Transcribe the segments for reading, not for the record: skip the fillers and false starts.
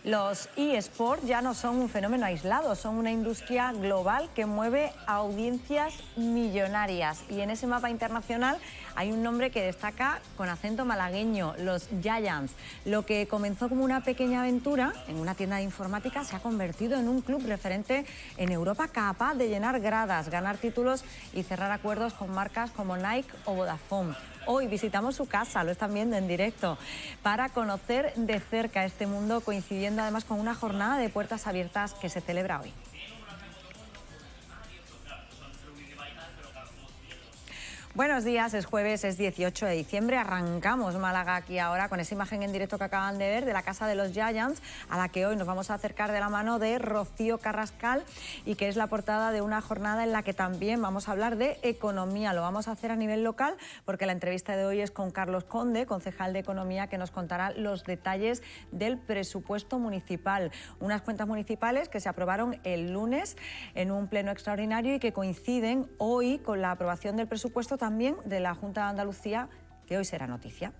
Los eSports ya no son un fenómeno aislado, son una industria global que mueve a audiencias millonarias. Y en ese mapa internacional hay un nombre que destaca con acento malagueño, los Giants. Lo que comenzó como una pequeña aventura en una tienda de informática se ha convertido en un club referente en Europa capaz de llenar gradas, ganar títulos y cerrar acuerdos con marcas como Nike o Vodafone. Hoy visitamos su casa, lo están viendo en directo, para conocer de cerca este mundo, coincidiendo además con una jornada de puertas abiertas que se celebra hoy. Buenos días, es jueves, es 18 de diciembre, arrancamos Málaga aquí ahora con esa imagen en directo que acaban de ver de la casa de los Giants, a la que hoy nos vamos a acercar de la mano de Rocío Carrascal y que es la portada de una jornada en la que también vamos a hablar de economía. Lo vamos a hacer a nivel local porque la entrevista de hoy es con Carlos Conde, concejal de Economía, que nos contará los detalles del presupuesto municipal. Unas cuentas municipales que se aprobaron el lunes en un pleno extraordinario y que coinciden hoy con la aprobación del presupuesto también de la Junta de Andalucía, que hoy será noticia.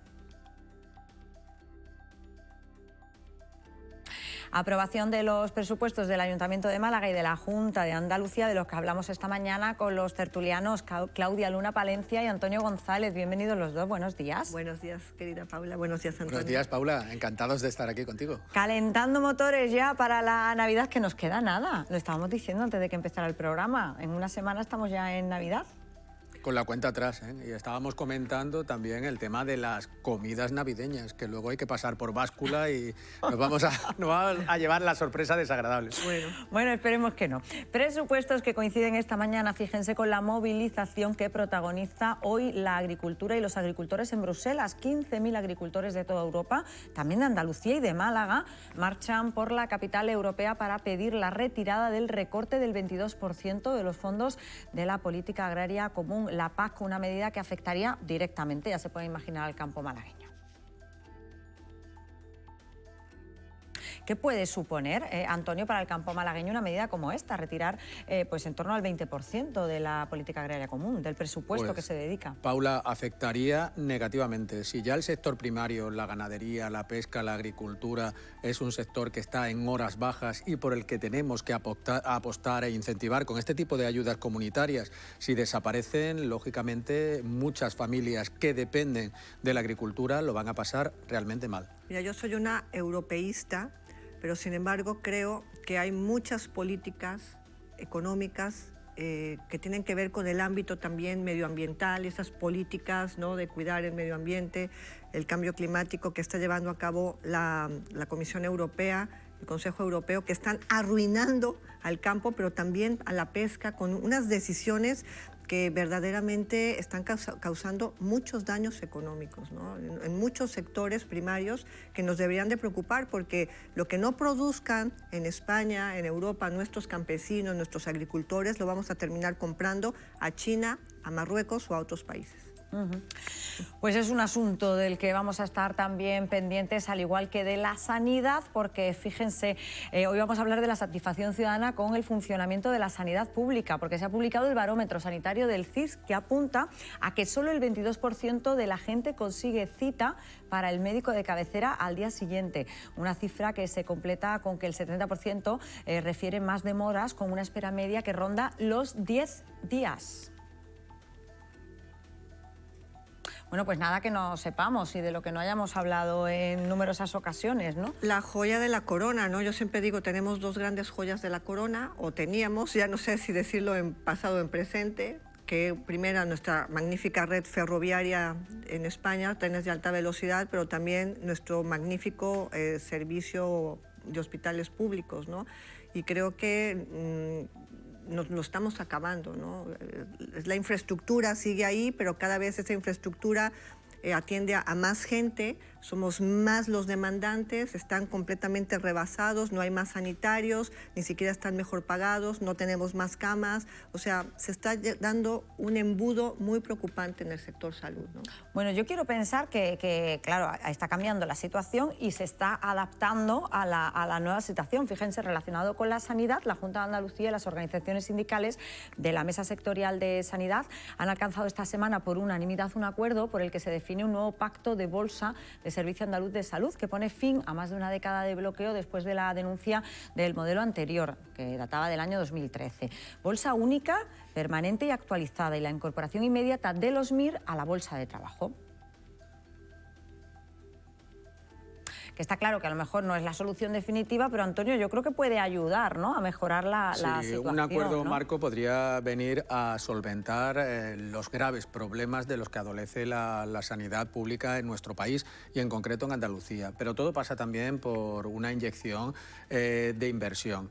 Aprobación de los presupuestos del Ayuntamiento de Málaga y de la Junta de Andalucía, de los que hablamos esta mañana con los tertulianos Claudia Luna Palencia y Antonio González. Bienvenidos los dos, buenos días. Buenos días, querida Paula. Buenos días, Antonio. Buenos días, Paula. Encantados de estar aquí contigo. Calentando motores ya para la Navidad, que nos queda nada. Lo estábamos diciendo antes de que empezara el programa. En una semana estamos ya en Navidad. Con la cuenta atrás, ¿eh? Y estábamos comentando también el tema de las comidas navideñas, que luego hay que pasar por báscula y nos vamos a llevar la sorpresa desagradable. Bueno, esperemos que no. Presupuestos que coinciden esta mañana, fíjense, con la movilización que protagoniza hoy la agricultura y los agricultores en Bruselas. 15.000 agricultores de toda Europa, también de Andalucía y de Málaga, marchan por la capital europea para pedir la retirada del recorte del 22% de los fondos de la política agraria común, la PAC, una medida que afectaría directamente, ya se puede imaginar, al campo malagueño. ¿Qué puede suponer, Antonio, para el campo malagueño una medida como esta? Retirar pues en torno al 20% de la política agraria común, del presupuesto que se dedica. Paula, afectaría negativamente. Si ya el sector primario, la ganadería, la pesca, la agricultura, es un sector que está en horas bajas y por el que tenemos que apostar e incentivar con este tipo de ayudas comunitarias, si desaparecen, lógicamente, muchas familias que dependen de la agricultura lo van a pasar realmente mal. Mira, yo soy una europeísta, pero sin embargo creo que hay muchas políticas económicas que tienen que ver con el ámbito también medioambiental, esas políticas, ¿no?, de cuidar el medio ambiente, el cambio climático que está llevando a cabo la Comisión Europea, el Consejo Europeo, que están arruinando al campo, pero también a la pesca, con unas decisiones que verdaderamente están causando muchos daños económicos, ¿no?, en muchos sectores primarios que nos deberían de preocupar, porque lo que no produzcan en España, en Europa, nuestros campesinos, nuestros agricultores, lo vamos a terminar comprando a China, a Marruecos o a otros países. Pues es un asunto del que vamos a estar también pendientes, al igual que de la sanidad, porque fíjense, hoy vamos a hablar de la satisfacción ciudadana con el funcionamiento de la sanidad pública, porque se ha publicado el barómetro sanitario del CIS, que apunta a que solo el 22% de la gente consigue cita para el médico de cabecera al día siguiente, una cifra que se completa con que el 70% refiere más demoras, con una espera media que ronda los 10 días. Bueno, pues nada que no sepamos y de lo que no hayamos hablado en numerosas ocasiones, ¿no? La joya de la corona, ¿no? Yo siempre digo, tenemos dos grandes joyas de la corona, o teníamos, ya no sé si decirlo en pasado o en presente, que primera, nuestra magnífica red ferroviaria en España, trenes de alta velocidad, pero también nuestro magnífico servicio de hospitales públicos, ¿no? Y creo que nos lo estamos acabando, ¿no? La infraestructura sigue ahí, pero cada vez esa infraestructura atiende a más gente, somos más los demandantes, están completamente rebasados, no hay más sanitarios, ni siquiera están mejor pagados, no tenemos más camas, o sea, se está dando un embudo muy preocupante en el sector salud, ¿no? Bueno, yo quiero pensar que claro, está cambiando la situación y se está adaptando a la nueva situación. Fíjense, relacionado con la sanidad, la Junta de Andalucía y las organizaciones sindicales de la Mesa Sectorial de Sanidad han alcanzado esta semana por unanimidad un acuerdo por el que se define define un nuevo pacto de bolsa de Servicio Andaluz de Salud que pone fin a más de una década de bloqueo después de la denuncia del modelo anterior, que databa del año 2013. Bolsa única, permanente y actualizada, y la incorporación inmediata de los MIR a la bolsa de trabajo. Que está claro que a lo mejor no es la solución definitiva, pero Antonio, yo creo que puede ayudar, ¿no?, a mejorar la situación. Un acuerdo, ¿no?, marco podría venir a solventar los graves problemas de los que adolece la sanidad pública en nuestro país y en concreto en Andalucía. Pero todo pasa también por una inyección de inversión.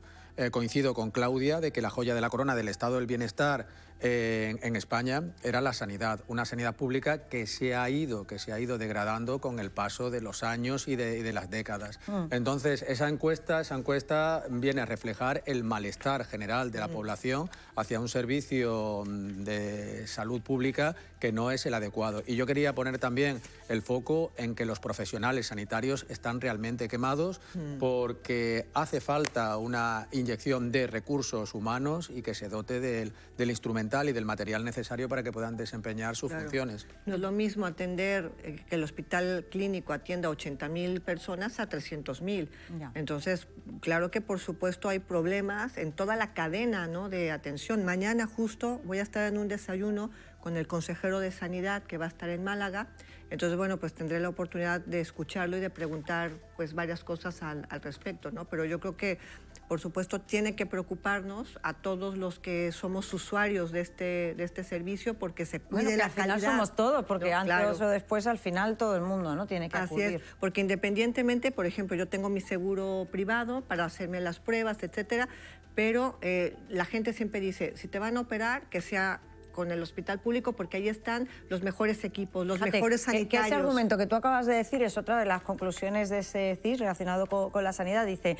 Coincido con Claudia de que la joya de la corona del estado del bienestar en España era la sanidad, una sanidad pública que se ha ido degradando con el paso de los años y de las décadas. Entonces, esa encuesta viene a reflejar el malestar general de la población hacia un servicio de salud pública que no es el adecuado. Y yo quería poner también el foco en que los profesionales sanitarios están realmente quemados porque hace falta una inyección de recursos humanos y que se dote del instrumental y del material necesario para que puedan desempeñar sus funciones. No es lo mismo atender, que el hospital clínico atienda a 80.000 personas a 300.000. Entonces, claro que por supuesto hay problemas en toda la cadena, ¿no?, de atención. Mañana justo voy a estar en un desayuno con el consejero de Sanidad que va a estar en Málaga. Entonces, bueno, pues tendré la oportunidad de escucharlo y de preguntar pues varias cosas al respecto, ¿no? Pero yo creo que, por supuesto, tiene que preocuparnos a todos los que somos usuarios de este servicio porque se cuide la calidad. Al final somos todos, porque No, antes claro. o después, al final, todo el mundo, ¿no?, tiene que acudir. Así es, porque independientemente, por ejemplo, yo tengo mi seguro privado para hacerme las pruebas, etcétera, pero la gente siempre dice, si te van a operar, que sea con el hospital público, porque ahí están los mejores equipos, los mejores sanitarios. Que ese argumento que tú acabas de decir es otra de las conclusiones de ese CIS relacionado con la sanidad. Dice,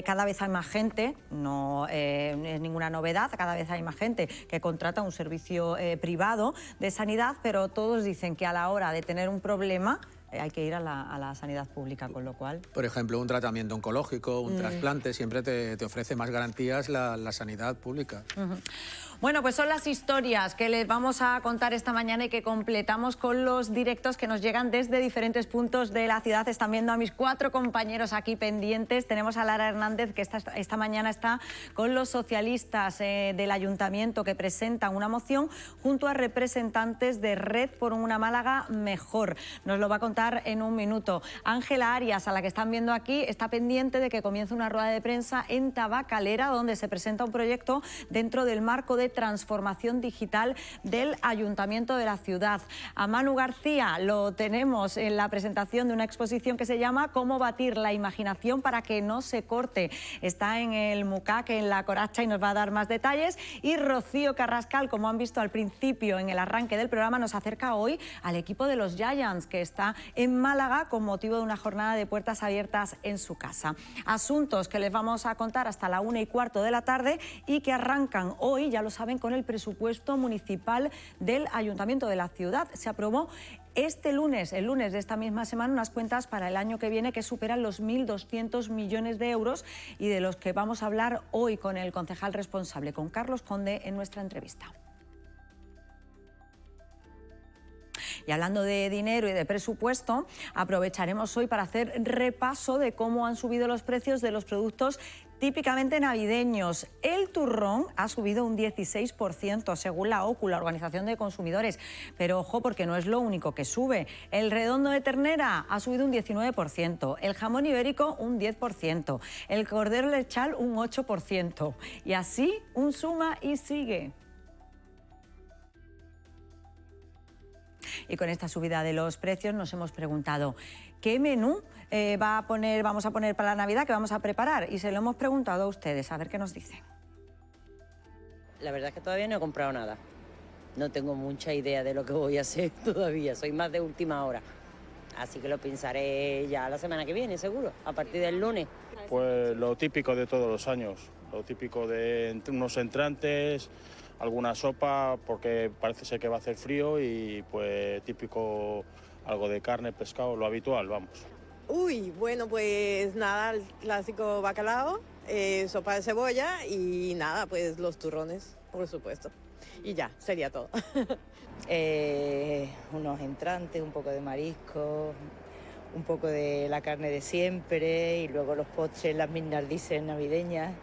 cada vez hay más gente, no es ninguna novedad, cada vez hay más gente que contrata un servicio privado de sanidad, pero todos dicen que a la hora de tener un problema hay que ir a la sanidad pública, con lo cual... Por ejemplo, un tratamiento oncológico, un trasplante, siempre te ofrece más garantías la sanidad pública. Bueno, pues son las historias que les vamos a contar esta mañana y que completamos con los directos que nos llegan desde diferentes puntos de la ciudad. Están viendo a mis 4 compañeros aquí pendientes. Tenemos a Lara Hernández, que esta mañana está con los socialistas del Ayuntamiento, que presentan una moción junto a representantes de Red por una Málaga Mejor. Nos lo va a contar en un minuto. Ángela Arias, a la que están viendo aquí, está pendiente de que comience una rueda de prensa en Tabacalera, donde se presenta un proyecto dentro del marco de transformación digital del Ayuntamiento de la ciudad. A Manu García lo tenemos en la presentación de una exposición que se llama Cómo batir la imaginación para que no se corte. Está en el MUCAC, en La Coracha, y nos va a dar más detalles. Y Rocío Carrascal, como han visto al principio en el arranque del programa, nos acerca hoy al equipo de los Giants, que está en Málaga con motivo de una jornada de puertas abiertas en su casa. Asuntos que les vamos a contar hasta la 1:15 de la tarde y que arrancan hoy, ya lo saben, con el presupuesto municipal del Ayuntamiento de la ciudad. Se aprobó este lunes, el lunes de esta misma semana, unas cuentas para el año que viene que superan los 1.200 millones de euros y de los que vamos a hablar hoy con el concejal responsable, con Carlos Conde, en nuestra entrevista. Y hablando de dinero y de presupuesto, aprovecharemos hoy para hacer repaso de cómo han subido los precios de los productos típicamente navideños. El turrón ha subido un 16%, según la OCU, la Organización de Consumidores. Pero ojo, porque no es lo único que sube. El redondo de ternera ha subido un 19%, el jamón ibérico un 10%, el cordero lechal un 8%. Y así un suma y sigue. Y con esta subida de los precios nos hemos preguntado qué menú vamos a poner para la Navidad, qué vamos a preparar. Y se lo hemos preguntado a ustedes, a ver qué nos dicen. La verdad es que todavía no he comprado nada. No tengo mucha idea de lo que voy a hacer todavía. Soy más de última hora. Así que lo pensaré ya la semana que viene, seguro, a partir del lunes. Pues lo típico de todos los años. Lo típico de unos entrantes, alguna sopa, porque parece ser que va a hacer frío, y pues típico algo de carne, pescado, lo habitual, vamos. Uy, bueno, pues nada, el clásico bacalao, sopa de cebolla y nada, pues los turrones, por supuesto. y ya, sería todo. Unos entrantes, un poco de marisco, un poco de la carne de siempre y luego los postres, las minardises navideñas.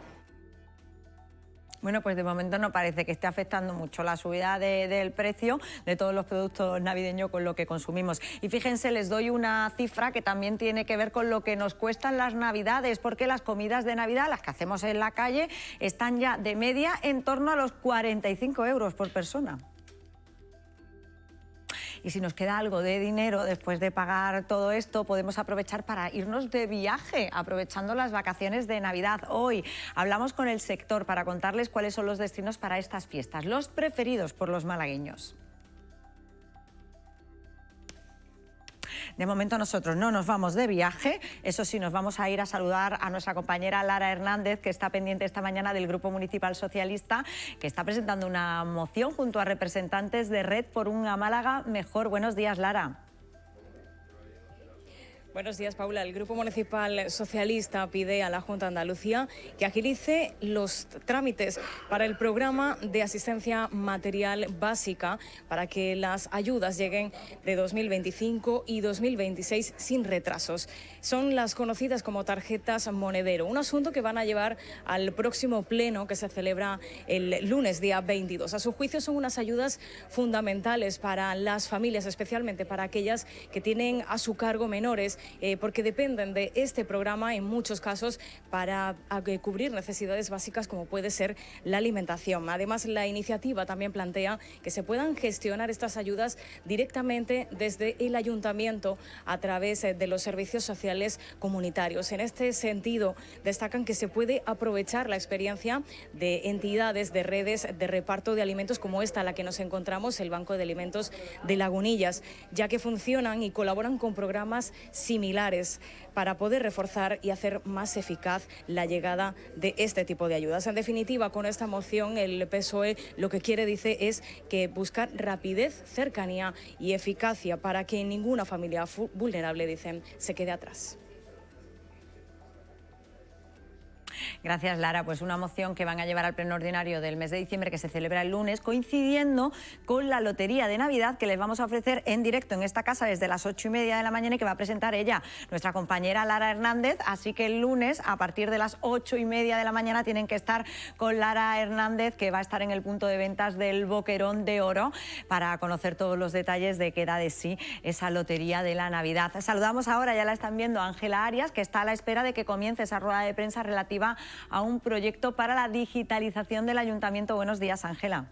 Bueno, pues de momento no parece que esté afectando mucho la subida del precio de todos los productos navideños con lo que consumimos. Y fíjense, les doy una cifra que también tiene que ver con lo que nos cuestan las Navidades, porque las comidas de Navidad, las que hacemos en la calle, están ya de media en torno a los 45 euros por persona. Y si nos queda algo de dinero después de pagar todo esto, podemos aprovechar para irnos de viaje, aprovechando las vacaciones de Navidad. Hoy hablamos con el sector para contarles cuáles son los destinos para estas fiestas, los preferidos por los malagueños. De momento nosotros no nos vamos de viaje, eso sí, nos vamos a ir a saludar a nuestra compañera Lara Hernández, que está pendiente esta mañana del Grupo Municipal Socialista, que está presentando una moción junto a representantes de Red por una Málaga Mejor. Buenos días, Lara. Buenos días, Paula. El Grupo Municipal Socialista pide a la Junta de Andalucía que agilice los trámites para el programa de asistencia material básica para que las ayudas lleguen de 2025 y 2026 sin retrasos. Son las conocidas como tarjetas monedero, un asunto que van a llevar al próximo pleno que se celebra el lunes, día 22. A su juicio son unas ayudas fundamentales para las familias, especialmente para aquellas que tienen a su cargo menores, porque dependen de este programa en muchos casos para cubrir necesidades básicas como puede ser la alimentación. Además, la iniciativa también plantea que se puedan gestionar estas ayudas directamente desde el ayuntamiento a través de los servicios sociales comunitarios. En este sentido, destacan que se puede aprovechar la experiencia de entidades, de redes de reparto de alimentos como esta a la que nos encontramos, el Banco de Alimentos de Lagunillas, ya que funcionan y colaboran con programas similares para poder reforzar y hacer más eficaz la llegada de este tipo de ayudas. En definitiva, con esta moción el PSOE lo que quiere, dice, es que buscar rapidez, cercanía y eficacia para que ninguna familia vulnerable, dicen, se quede atrás. Gracias, Lara. Pues una moción que van a llevar al pleno ordinario del mes de diciembre, que se celebra el lunes, coincidiendo con la lotería de Navidad que les vamos a ofrecer en directo en esta casa desde las 8:30 de la mañana y que va a presentar ella, nuestra compañera Lara Hernández. Así que el lunes, a partir de las 8:30 de la mañana, tienen que estar con Lara Hernández, que va a estar en el punto de ventas del Boquerón de Oro, para conocer todos los detalles de qué da de sí esa lotería de la Navidad. Saludamos ahora, ya la están viendo, a Ángela Arias, que está a la espera de que comience esa rueda de prensa relativa a un proyecto para la digitalización del ayuntamiento. Buenos días, Ángela.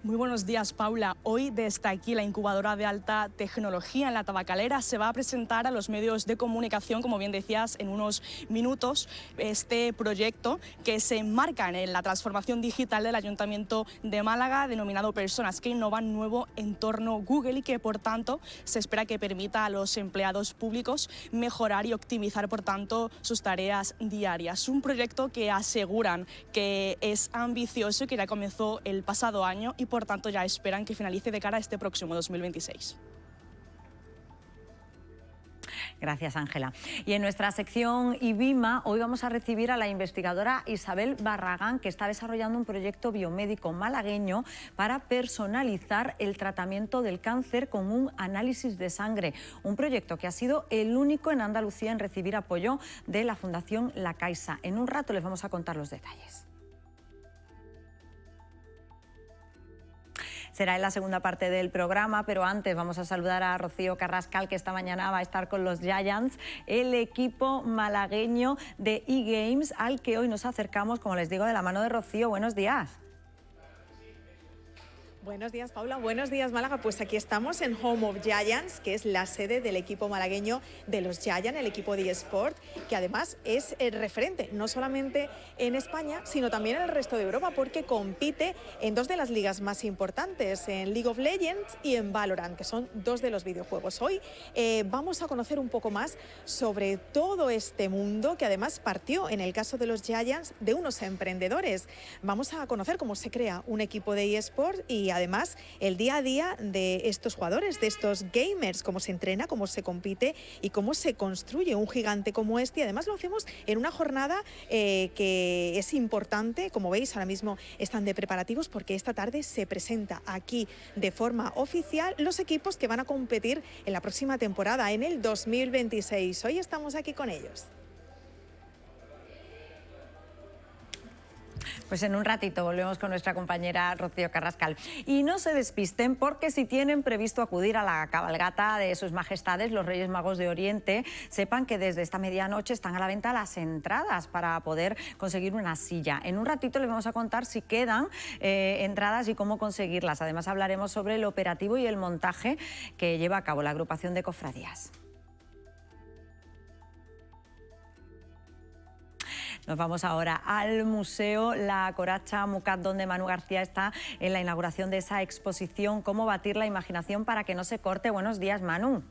Muy buenos días, Paula. Hoy desde aquí la incubadora de alta tecnología en la Tabacalera se va a presentar a los medios de comunicación, como bien decías, en unos minutos, este proyecto que se enmarca en la transformación digital del Ayuntamiento de Málaga, denominado Personas que Innovan, nuevo entorno Google, y que por tanto se espera que permita a los empleados públicos mejorar y optimizar por tanto sus tareas diarias. Un proyecto que aseguran que es ambicioso y que ya comenzó el pasado año y por tanto ya esperan que finalice de cara a este próximo 2026. Gracias, Ángela. Y en nuestra sección IBIMA, hoy vamos a recibir a la investigadora Isabel Barragán, que está desarrollando un proyecto biomédico malagueño para personalizar el tratamiento del cáncer con un análisis de sangre. Un proyecto que ha sido el único en Andalucía en recibir apoyo de la Fundación La Caixa. En un rato les vamos a contar los detalles. Será en la segunda parte del programa, pero antes vamos a saludar a Rocío Carrascal, que esta mañana va a estar con los Giants, el equipo malagueño de eGames, al que hoy nos acercamos, como les digo, de la mano de Rocío. Buenos días. Buenos días, Paula. Buenos días, Málaga. Pues aquí estamos en Home of Giants, que es la sede del equipo malagueño de los Giants, el equipo de eSport, que además es el referente no solamente en España, sino también en el resto de Europa, porque compite en dos de las ligas más importantes, en League of Legends y en Valorant, que son dos de los videojuegos. Hoy vamos a conocer un poco más sobre todo este mundo, que además partió, en el caso de los Giants, de unos emprendedores. Vamos a conocer cómo se crea un equipo de eSport y además el día a día de estos jugadores, de estos gamers, cómo se entrena, cómo se compite y cómo se construye un gigante como este. Y además lo hacemos en una jornada que es importante. Como veis, ahora mismo están de preparativos porque esta tarde se presenta aquí de forma oficial los equipos que van a competir en la próxima temporada, en el 2026. Hoy estamos aquí con ellos. Pues en un ratito volvemos con nuestra compañera Rocío Carrascal. Y no se despisten, porque si tienen previsto acudir a la cabalgata de sus majestades, los Reyes Magos de Oriente, sepan que desde esta medianoche están a la venta las entradas para poder conseguir una silla. En un ratito les vamos a contar si quedan entradas y cómo conseguirlas. Además hablaremos sobre el operativo y el montaje que lleva a cabo la agrupación de cofradías. Nos vamos ahora al Museo La Coracha Mucat, donde Manu García está en la inauguración de esa exposición Cómo batir la imaginación para que no se corte. Buenos días, Manu.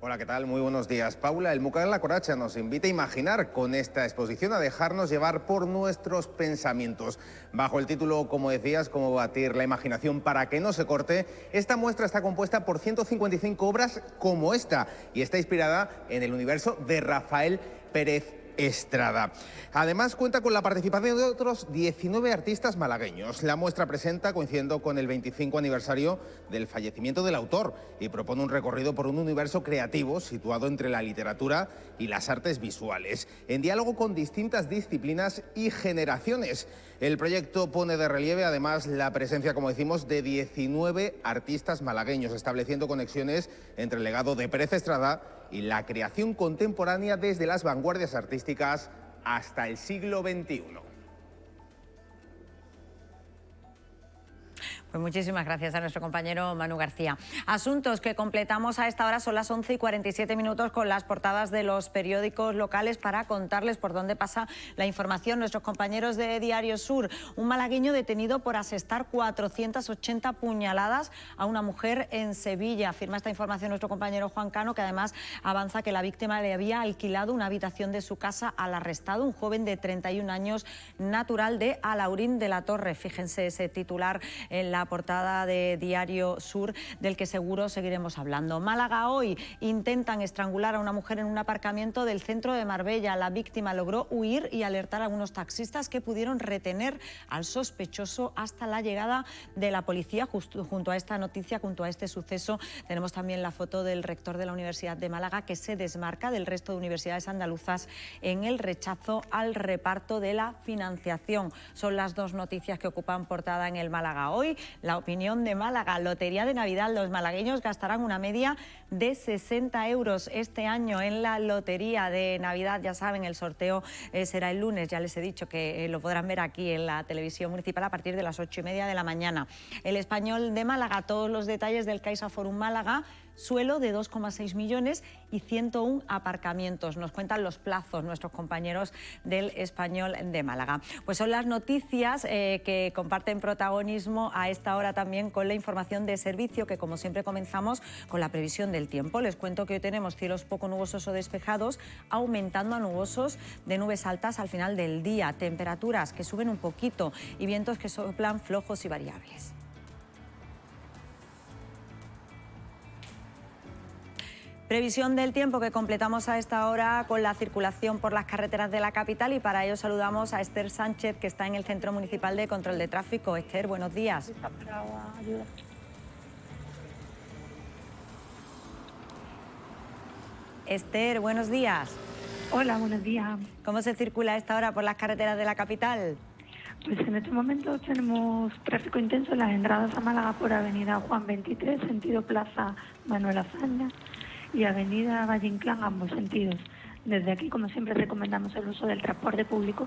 Hola, ¿qué tal? Muy buenos días, Paula. El Mucat La Coracha nos invita a imaginar con esta exposición, a dejarnos llevar por nuestros pensamientos. Bajo el título, como decías, Cómo batir la imaginación para que no se corte, esta muestra está compuesta por 155 obras como esta y está inspirada en el universo de Rafael Pérez Estrada. Además, cuenta con la participación de otros 19 artistas malagueños. La muestra presenta, coincidiendo con el 25 aniversario del fallecimiento del autor, y propone un recorrido por un universo creativo situado entre la literatura y las artes visuales, en diálogo con distintas disciplinas y generaciones. El proyecto pone de relieve, además, la presencia, como decimos, de 19 artistas malagueños, estableciendo conexiones entre el legado de Pérez Estrada y la creación contemporánea desde las vanguardias artísticas hasta el siglo XXI. Pues muchísimas gracias a nuestro compañero Manu García. Asuntos que completamos a esta hora, son las 11:47 con las portadas de los periódicos locales para contarles por dónde pasa la información. Nuestros compañeros de Diario Sur: un malagueño detenido por asestar 480 puñaladas a una mujer en Sevilla. Afirma esta información nuestro compañero Juan Cano, que además avanza que la víctima le había alquilado una habitación de su casa al arrestado, un joven de 31 años, natural de Alaurín de la Torre. Fíjense ese titular en la portada de Diario Sur, del que seguro seguiremos hablando. Málaga Hoy: intentan estrangular a una mujer en un aparcamiento del centro de Marbella. La víctima logró huir y alertar a algunos taxistas, que pudieron retener al sospechoso hasta la llegada de la policía. Junto a esta noticia, junto a este suceso, tenemos también la foto del rector de la Universidad de Málaga, que se desmarca del resto de universidades andaluzas en el rechazo al reparto de la financiación. Son las dos noticias que ocupan portada en el Málaga Hoy. La Opinión de Málaga: lotería de Navidad. Los malagueños gastarán una media de 60 euros este año en la lotería de Navidad. Ya saben, el sorteo será el lunes. Ya les he dicho que lo podrán ver aquí en la televisión municipal a partir de las 8:30 de la mañana. El Español de Málaga: todos los detalles del CaixaForum Málaga. Suelo de 2,6 millones y 101 aparcamientos. Nos cuentan los plazos nuestros compañeros del Español de Málaga. Pues son las noticias que comparten protagonismo a esta hora, también con la información de servicio, que como siempre comenzamos con la previsión del tiempo. Les cuento que hoy tenemos cielos poco nubosos o despejados, aumentando a nubosos de nubes altas al final del día. Temperaturas que suben un poquito y vientos que soplan flojos y variables. Previsión del tiempo que completamos a esta hora con la circulación por las carreteras de la capital, y para ello saludamos a Esther Sánchez, que está en el Centro Municipal de Control de Tráfico. Esther, buenos días. Esther, buenos días. Hola, buenos días. ¿Cómo se circula a esta hora por las carreteras de la capital? Pues en estos momentos tenemos tráfico intenso en las entradas a Málaga por Avenida Juan 23, sentido Plaza Manuel Azaña, y Avenida Valle Inclán, ambos sentidos. Desde aquí, como siempre, recomendamos el uso del transporte público.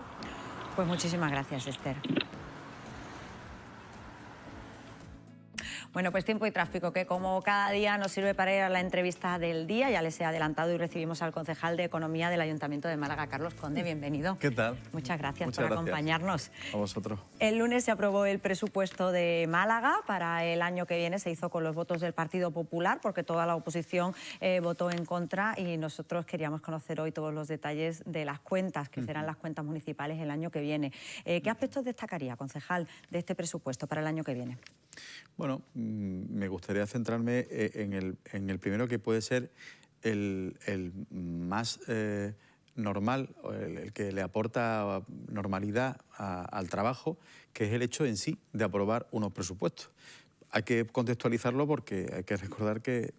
Pues muchísimas gracias, Esther. Bueno, pues tiempo y tráfico, que como cada día nos sirve para ir a la entrevista del día. Ya les he adelantado y recibimos al concejal de Economía del Ayuntamiento de Málaga, Carlos Conde. Bienvenido. ¿Qué tal? Muchas gracias Muchas por gracias acompañarnos. A vosotros. El lunes se aprobó el presupuesto de Málaga para el año que viene. Se hizo con los votos del Partido Popular, porque toda la oposición votó en contra, y nosotros queríamos conocer hoy todos los detalles de las cuentas, que serán las cuentas municipales el año que viene. ¿Qué aspectos destacaría, concejal, de este presupuesto para el año que viene? Bueno, me gustaría centrarme en el primero, que puede ser el más normal, el que le aporta normalidad al trabajo, que es el hecho en sí de aprobar unos presupuestos. Hay que contextualizarlo porque hay que recordar que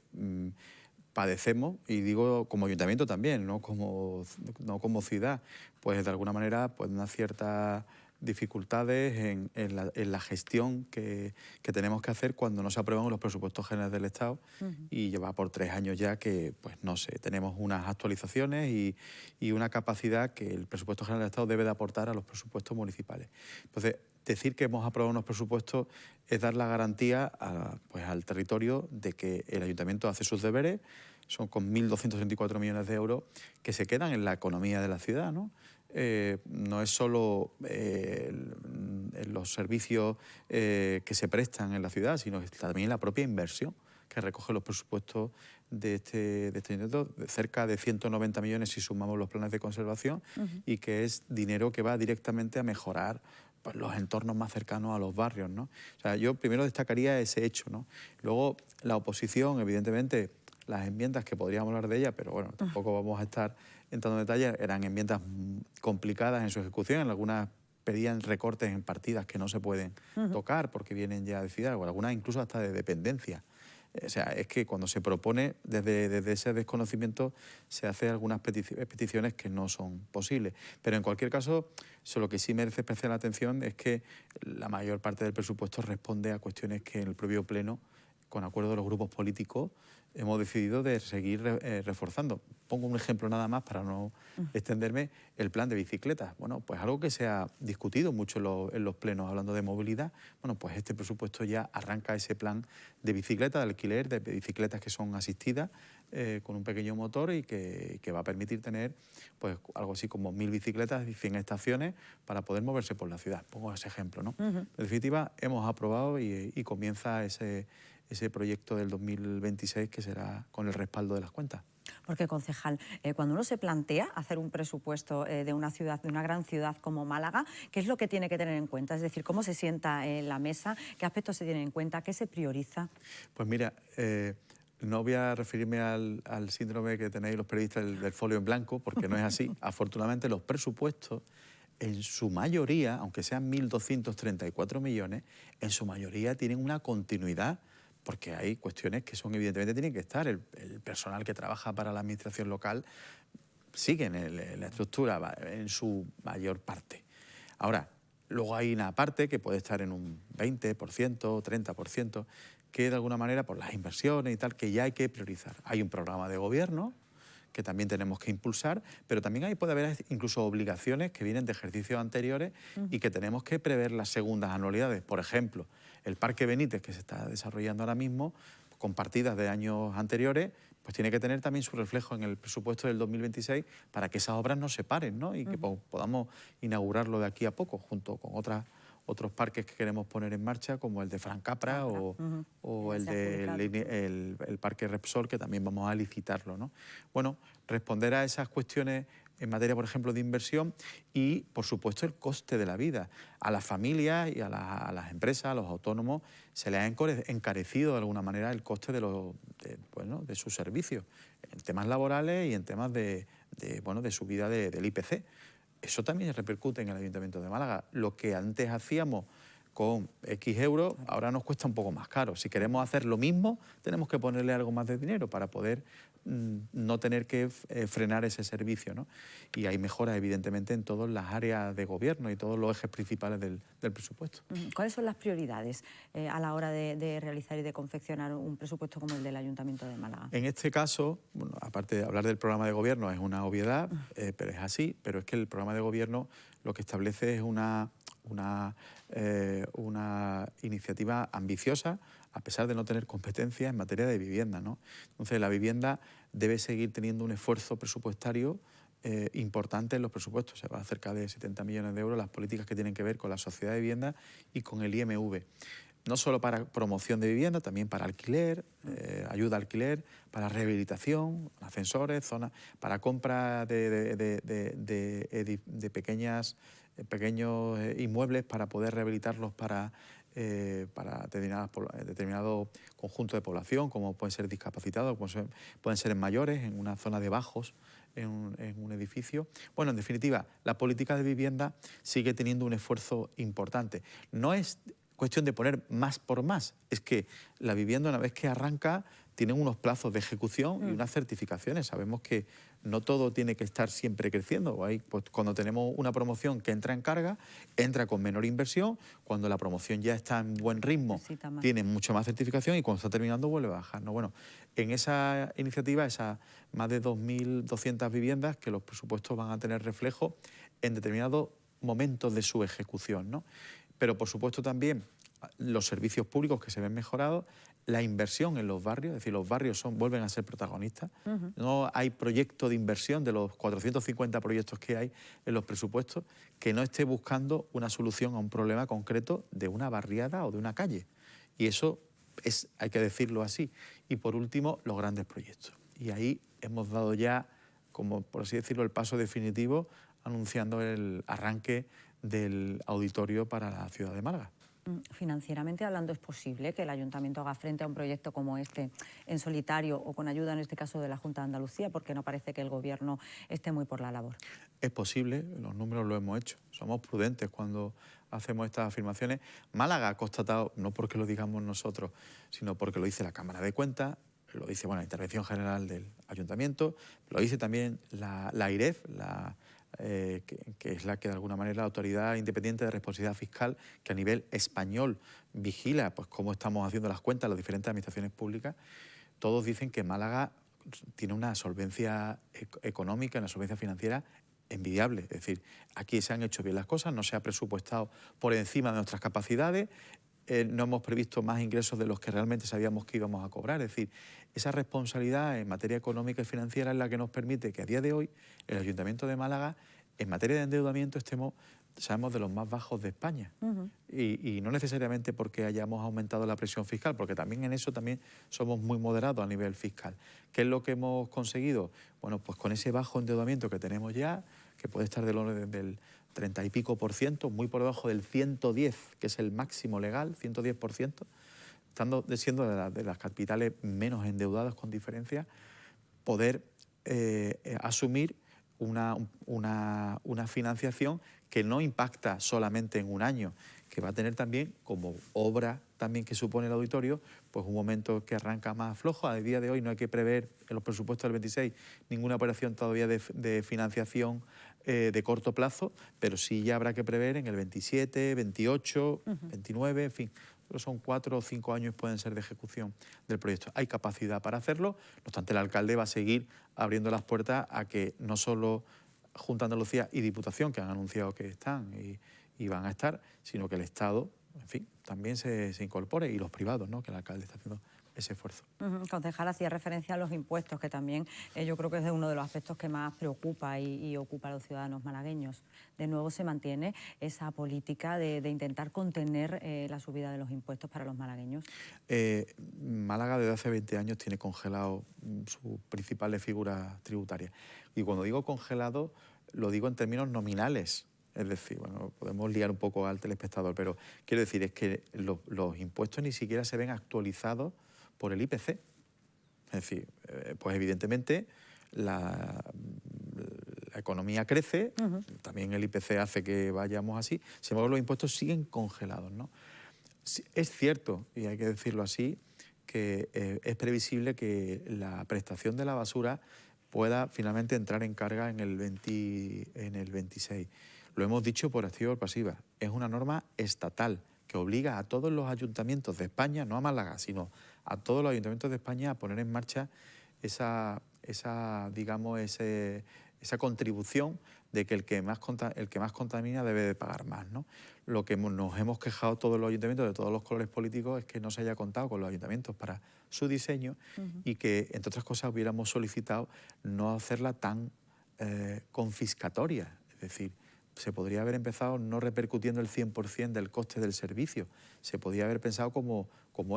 padecemos, y digo como ayuntamiento también, no como ciudad, pues de alguna manera pues una cierta dificultades en la gestión que tenemos que hacer cuando no se aprueban los presupuestos generales del Estado. Y lleva por 3 años ya que, pues no sé, tenemos unas actualizaciones y una capacidad que el presupuesto general del Estado debe de aportar a los presupuestos municipales. Entonces, decir que hemos aprobado unos presupuestos es dar la garantía al territorio de que el ayuntamiento hace sus deberes. Son con 1.264 millones de euros que se quedan en la economía de la ciudad, ¿no? No es solo los servicios que se prestan en la ciudad, sino también la propia inversión que recoge los presupuestos de este ayuntamiento, de cerca de 190 millones si sumamos los planes de conservación, y que es dinero que va directamente a mejorar pues, los entornos más cercanos a los barrios, ¿no? O sea, yo primero destacaría ese hecho, ¿no? Luego, la oposición, evidentemente, las enmiendas, que podríamos hablar de ellas, pero bueno, tampoco vamos a estar entrando en detalle, eran enmiendas complicadas en su ejecución. Algunas pedían recortes en partidas que no se pueden tocar porque vienen ya decididas, o algunas incluso hasta de dependencia. O sea, es que cuando se propone desde ese desconocimiento se hacen algunas peticiones que no son posibles. Pero en cualquier caso, lo que sí merece especial atención es que la mayor parte del presupuesto responde a cuestiones que en el propio Pleno, con acuerdo de los grupos políticos, hemos decidido de seguir reforzando. Pongo un ejemplo nada más para no extenderme, el plan de bicicletas. Bueno, pues algo que se ha discutido mucho en los plenos hablando de movilidad. Bueno, pues este presupuesto ya arranca ese plan de bicicletas, de alquiler, de bicicletas que son asistidas con un pequeño motor y que va a permitir tener pues algo así como 1.000 bicicletas y 100 estaciones para poder moverse por la ciudad. Pongo ese ejemplo, ¿no? En definitiva, hemos aprobado y comienza ese proyecto del 2026 que será con el respaldo de las cuentas. Porque, concejal, cuando uno se plantea hacer un presupuesto de una ciudad, de una gran ciudad como Málaga, ¿qué es lo que tiene que tener en cuenta? Es decir, ¿cómo se sienta en la mesa? ¿Qué aspectos se tienen en cuenta? ¿Qué se prioriza? Pues mira, no voy a referirme al síndrome que tenéis los periodistas del folio en blanco, porque no es así. Afortunadamente, los presupuestos, en su mayoría, aunque sean 1.234 millones, en su mayoría tienen una continuidad, porque hay cuestiones que son evidentemente tienen que estar. El personal que trabaja para la administración local sigue en la estructura en su mayor parte. Ahora, luego hay una parte que puede estar en un 20%, 30%, que de alguna manera por las inversiones y tal, que ya hay que priorizar. Hay un programa de gobierno que también tenemos que impulsar, pero también puede haber incluso obligaciones que vienen de ejercicios anteriores y que tenemos que prever las segundas anualidades. Por ejemplo, el Parque Benítez, que se está desarrollando ahora mismo, con partidas de años anteriores, pues tiene que tener también su reflejo en el presupuesto del 2026 para que esas obras no se paren, ¿no? Y que podamos inaugurarlo de aquí a poco, junto con otros parques que queremos poner en marcha, como el de Francapra o el Parque Repsol, que también vamos a licitarlo, ¿no? Bueno, responder a esas cuestiones en materia, por ejemplo, de inversión y, por supuesto, el coste de la vida. A las familias y a las empresas, a los autónomos, se les ha encarecido de alguna manera el coste de sus servicios, en temas laborales y en temas de subida del IPC. Eso también repercute en el Ayuntamiento de Málaga. Lo que antes hacíamos con X euros, ahora nos cuesta un poco más caro. Si queremos hacer lo mismo, tenemos que ponerle algo más de dinero para poder no tener que frenar ese servicio, ¿no? Y hay mejoras, evidentemente, en todas las áreas de gobierno y todos los ejes principales del presupuesto. ¿Cuáles son las prioridades a la hora de realizar y de confeccionar un presupuesto como el del Ayuntamiento de Málaga? En este caso, bueno, aparte de hablar del programa de gobierno, es una obviedad, pero es así, pero es que el programa de gobierno lo que establece es una iniciativa ambiciosa, a pesar de no tener competencia en materia de vivienda, ¿no? Entonces, la vivienda debe seguir teniendo un esfuerzo presupuestario importante en los presupuestos. Se va a cerca de 70 millones de euros las políticas que tienen que ver con la sociedad de vivienda y con el IMV. No solo para promoción de vivienda, también para alquiler, ayuda al alquiler, para rehabilitación, ascensores, zonas, para compra de pequeños inmuebles para poder rehabilitarlos para determinado conjunto de población, como pueden ser discapacitados, pueden ser mayores, en una zona de bajos, en un edificio. Bueno, en definitiva, la política de vivienda sigue teniendo un esfuerzo importante. No es cuestión de poner más por más, es que la vivienda, una vez que arranca, tiene unos plazos de ejecución y unas certificaciones. Sabemos que no todo tiene que estar siempre creciendo. Pues, cuando tenemos una promoción que entra en carga, entra con menor inversión. Cuando la promoción ya está en buen ritmo, tiene mucha más certificación, y cuando está terminando vuelve a bajar, ¿no? Bueno, en esa iniciativa, esas más de 2.200 viviendas, que los presupuestos van a tener reflejo en determinados momentos de su ejecución, ¿no? Pero, por supuesto, también los servicios públicos que se ven mejorados, la inversión en los barrios, es decir, los barrios vuelven a ser protagonistas. No hay proyecto de inversión de los 450 proyectos que hay en los presupuestos que no esté buscando una solución a un problema concreto de una barriada o de una calle. Y eso hay que decirlo así. Y, por último, los grandes proyectos. Y ahí hemos dado ya, como por así decirlo, el paso definitivo, anunciando el arranque del auditorio para la ciudad de Málaga. Financieramente hablando, ¿es posible que el Ayuntamiento haga frente a un proyecto como este en solitario o con ayuda, en este caso, de la Junta de Andalucía? Porque no parece que el Gobierno esté muy por la labor. Es posible, los números lo hemos hecho. Somos prudentes cuando hacemos estas afirmaciones. Málaga ha constatado, no porque lo digamos nosotros, sino porque lo dice la Cámara de Cuentas, lo dice la Intervención General del Ayuntamiento, lo dice también la AIREF, que es la que, de alguna manera, la Autoridad Independiente de Responsabilidad Fiscal, que a nivel español vigila pues cómo estamos haciendo las cuentas las diferentes administraciones públicas. Todos dicen que Málaga tiene una solvencia económica, una solvencia financiera envidiable. Es decir, aquí se han hecho bien las cosas, no se ha presupuestado por encima de nuestras capacidades, no hemos previsto más ingresos de los que realmente sabíamos que íbamos a cobrar. Es decir, esa responsabilidad en materia económica y financiera es la que nos permite que a día de hoy el Ayuntamiento de Málaga, en materia de endeudamiento, seamos de los más bajos de España. Y no necesariamente porque hayamos aumentado la presión fiscal, porque también en eso somos muy moderados a nivel fiscal. ¿Qué es lo que hemos conseguido? Bueno, pues con ese bajo endeudamiento que tenemos ya, que puede estar del orden del 30 y pico %, muy por debajo del 110, que es el máximo legal, 110%, siendo de las capitales menos endeudadas con diferencia, poder asumir una financiación que no impacta solamente en un año, que va a tener también, como obra también que supone el auditorio, pues un momento que arranca más flojo. A día de hoy no hay que prever en los presupuestos del 26 ninguna operación todavía de financiación de corto plazo, pero sí ya habrá que prever en el 27, 28, 29, en fin. Son 4 o 5 años pueden ser de ejecución del proyecto. Hay capacidad para hacerlo, no obstante el alcalde va a seguir abriendo las puertas a que no solo Junta de Andalucía y Diputación, que han anunciado que están y van a estar, sino que el Estado, en fin, también se incorpore, y los privados, ¿no?, que el alcalde está haciendo ese esfuerzo. Concejal, hacía referencia a los impuestos, que también yo creo que es uno de los aspectos que más preocupa y ocupa a los ciudadanos malagueños. De nuevo se mantiene esa política de intentar contener la subida de los impuestos para los malagueños. Málaga desde hace 20 años tiene congelado sus principales figuras tributarias. Y cuando digo congelado, lo digo en términos nominales. Es decir, bueno, podemos liar un poco al telespectador, pero quiero decir, es que los impuestos ni siquiera se ven actualizados por el IPC. Es decir, pues evidentemente la economía crece, también el IPC hace que vayamos así, sin embargo los impuestos siguen congelados, ¿no? Es cierto, y hay que decirlo así, que es previsible que la prestación de la basura pueda finalmente entrar en carga en el 26. Lo hemos dicho por activa o por pasiva, es una norma estatal que obliga a todos los ayuntamientos de España, no a Málaga, sino a todos los ayuntamientos de España a poner en marcha ese esa contribución de que el que más contamina debe de pagar más, ¿no? Lo que nos hemos quejado todos los ayuntamientos de todos los colores políticos es que no se haya contado con los ayuntamientos para su diseño y que, entre otras cosas, hubiéramos solicitado no hacerla tan confiscatoria. Es decir, se podría haber empezado no repercutiendo el 100% del coste del servicio. Se podría haber pensado como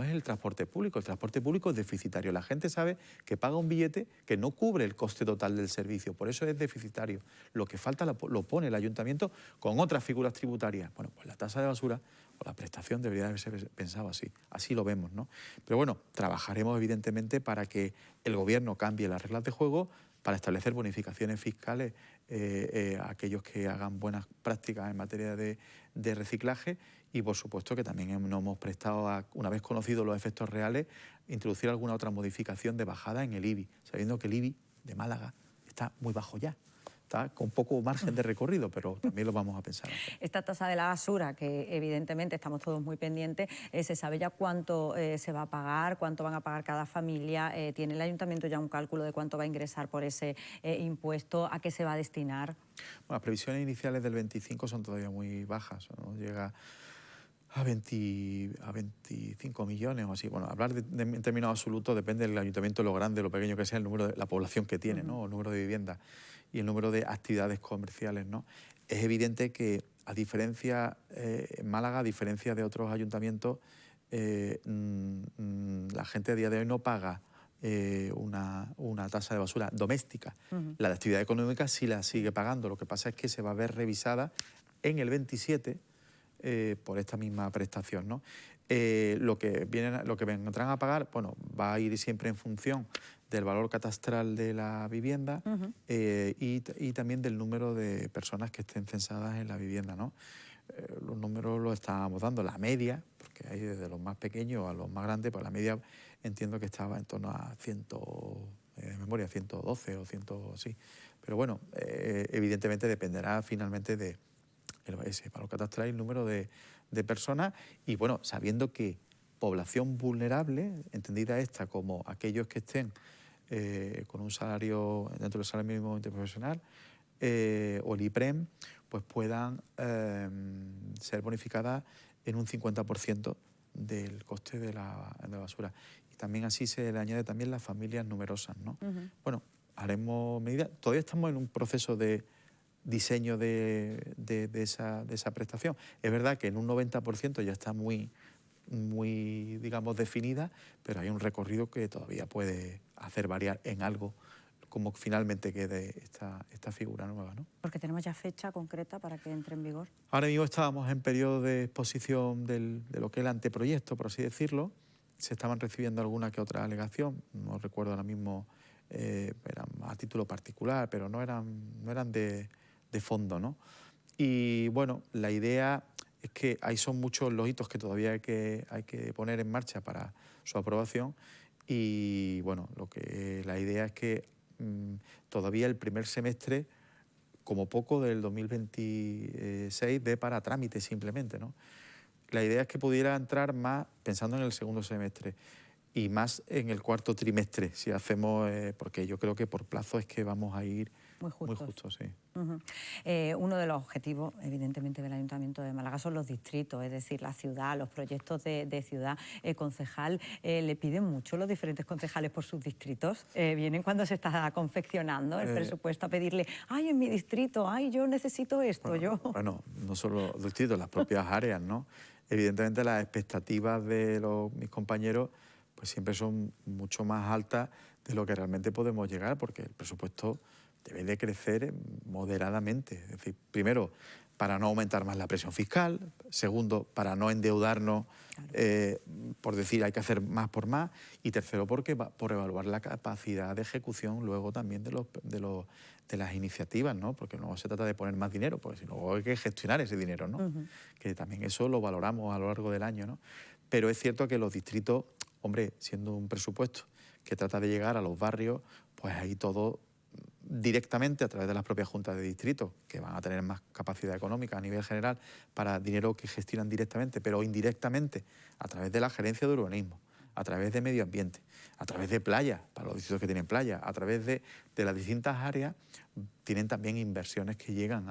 es el transporte público. El transporte público es deficitario. La gente sabe que paga un billete que no cubre el coste total del servicio. Por eso es deficitario. Lo que falta lo pone el ayuntamiento con otras figuras tributarias. Bueno, pues la tasa de basura o la prestación debería haberse pensado así. Así lo vemos, ¿no? Pero bueno, trabajaremos evidentemente para que el gobierno cambie las reglas de juego, para establecer bonificaciones fiscales a aquellos que hagan buenas prácticas en materia de reciclaje y, por supuesto, que también nos hemos prestado, una vez conocidos los efectos reales, introducir alguna otra modificación de bajada en el IBI, sabiendo que el IBI de Málaga está muy bajo ya. Está con poco margen de recorrido, pero también lo vamos a pensar. Esta tasa de la basura, que evidentemente estamos todos muy pendientes, ¿se sabe ya cuánto se va a pagar, cuánto van a pagar cada familia? ¿Tiene el ayuntamiento ya un cálculo de cuánto va a ingresar por ese impuesto? ¿A qué se va a destinar? Bueno, las previsiones iniciales del 25 son todavía muy bajas, ¿no? Llega a 25 millones o así. Bueno, hablar en términos absolutos depende del ayuntamiento, lo grande, lo pequeño que sea, el número de la población que tiene, ¿no? El número de viviendas y el número de actividades comerciales, ¿no? Es evidente que, a diferencia, en Málaga, a diferencia de otros ayuntamientos, la gente a día de hoy no paga una tasa de basura doméstica. La de actividad económica sí la sigue pagando. Lo que pasa es que se va a ver revisada en el 27 por esta misma prestación, ¿no? Lo que vendrán a pagar, bueno, va a ir siempre en función del valor catastral de la vivienda y también del número de personas que estén censadas en la vivienda, ¿no? Los números los estábamos dando, la media, porque hay desde los más pequeños a los más grandes, pues la media entiendo que estaba en torno a 112 o 100, sí. Pero bueno, evidentemente dependerá finalmente de ese valor catastral y el número de personas, y bueno, sabiendo que población vulnerable, entendida esta como aquellos que estén con un salario dentro del salario mínimo interprofesional o el IPREM, pues puedan ser bonificadas en un 50% del coste de la basura. Y también así se le añade también las familias numerosas, ¿no? Bueno, haremos medidas. Todavía estamos en un proceso de diseño de esa prestación. Es verdad que en un 90% ya está muy, digamos, definida, pero hay un recorrido que todavía puede hacer variar en algo como finalmente quede esta figura nueva, ¿no? Porque tenemos ya fecha concreta para que entre en vigor. Ahora mismo estábamos en periodo de exposición de lo que es el anteproyecto, por así decirlo. Se estaban recibiendo alguna que otra alegación, no recuerdo ahora mismo, eran a título particular, pero no eran de fondo, ¿no? Y bueno, la idea es que ahí son muchos los hitos que todavía hay que poner en marcha para su aprobación, y bueno, la idea es que todavía el primer semestre, como poco del 2026, dé para trámite simplemente, ¿no? La idea es que pudiera entrar más pensando en el segundo semestre y más en el cuarto trimestre, si hacemos, porque yo creo que por plazo es que vamos a ir muy justos, sí. Uno de los objetivos, evidentemente, del Ayuntamiento de Málaga son los distritos, es decir, la ciudad, los proyectos de ciudad. Concejal, ¿le piden mucho los diferentes concejales por sus distritos? ¿Vienen cuando se está confeccionando el presupuesto a pedirle, ay, en mi distrito, ay, yo necesito esto, Bueno, no solo los distritos, las propias áreas, ¿no? Evidentemente las expectativas de mis compañeros pues siempre son mucho más altas de lo que realmente podemos llegar, porque el presupuesto debe de crecer moderadamente. Es decir, primero, para no aumentar más la presión fiscal. Segundo, para no endeudarnos, por decir, hay que hacer más por más. Y tercero, por evaluar la capacidad de ejecución luego también de las iniciativas, ¿no? Porque no se trata de poner más dinero, porque si no hay que gestionar ese dinero, ¿no? Que también eso lo valoramos a lo largo del año, ¿no? Pero es cierto que los distritos, hombre, siendo un presupuesto que trata de llegar a los barrios, pues ahí todo directamente a través de las propias juntas de distrito, que van a tener más capacidad económica a nivel general para dinero que gestionan directamente, pero indirectamente a través de la gerencia de urbanismo, a través de medio ambiente, a través de playas, para los distritos que tienen playas, a través de las distintas áreas, tienen también inversiones que llegan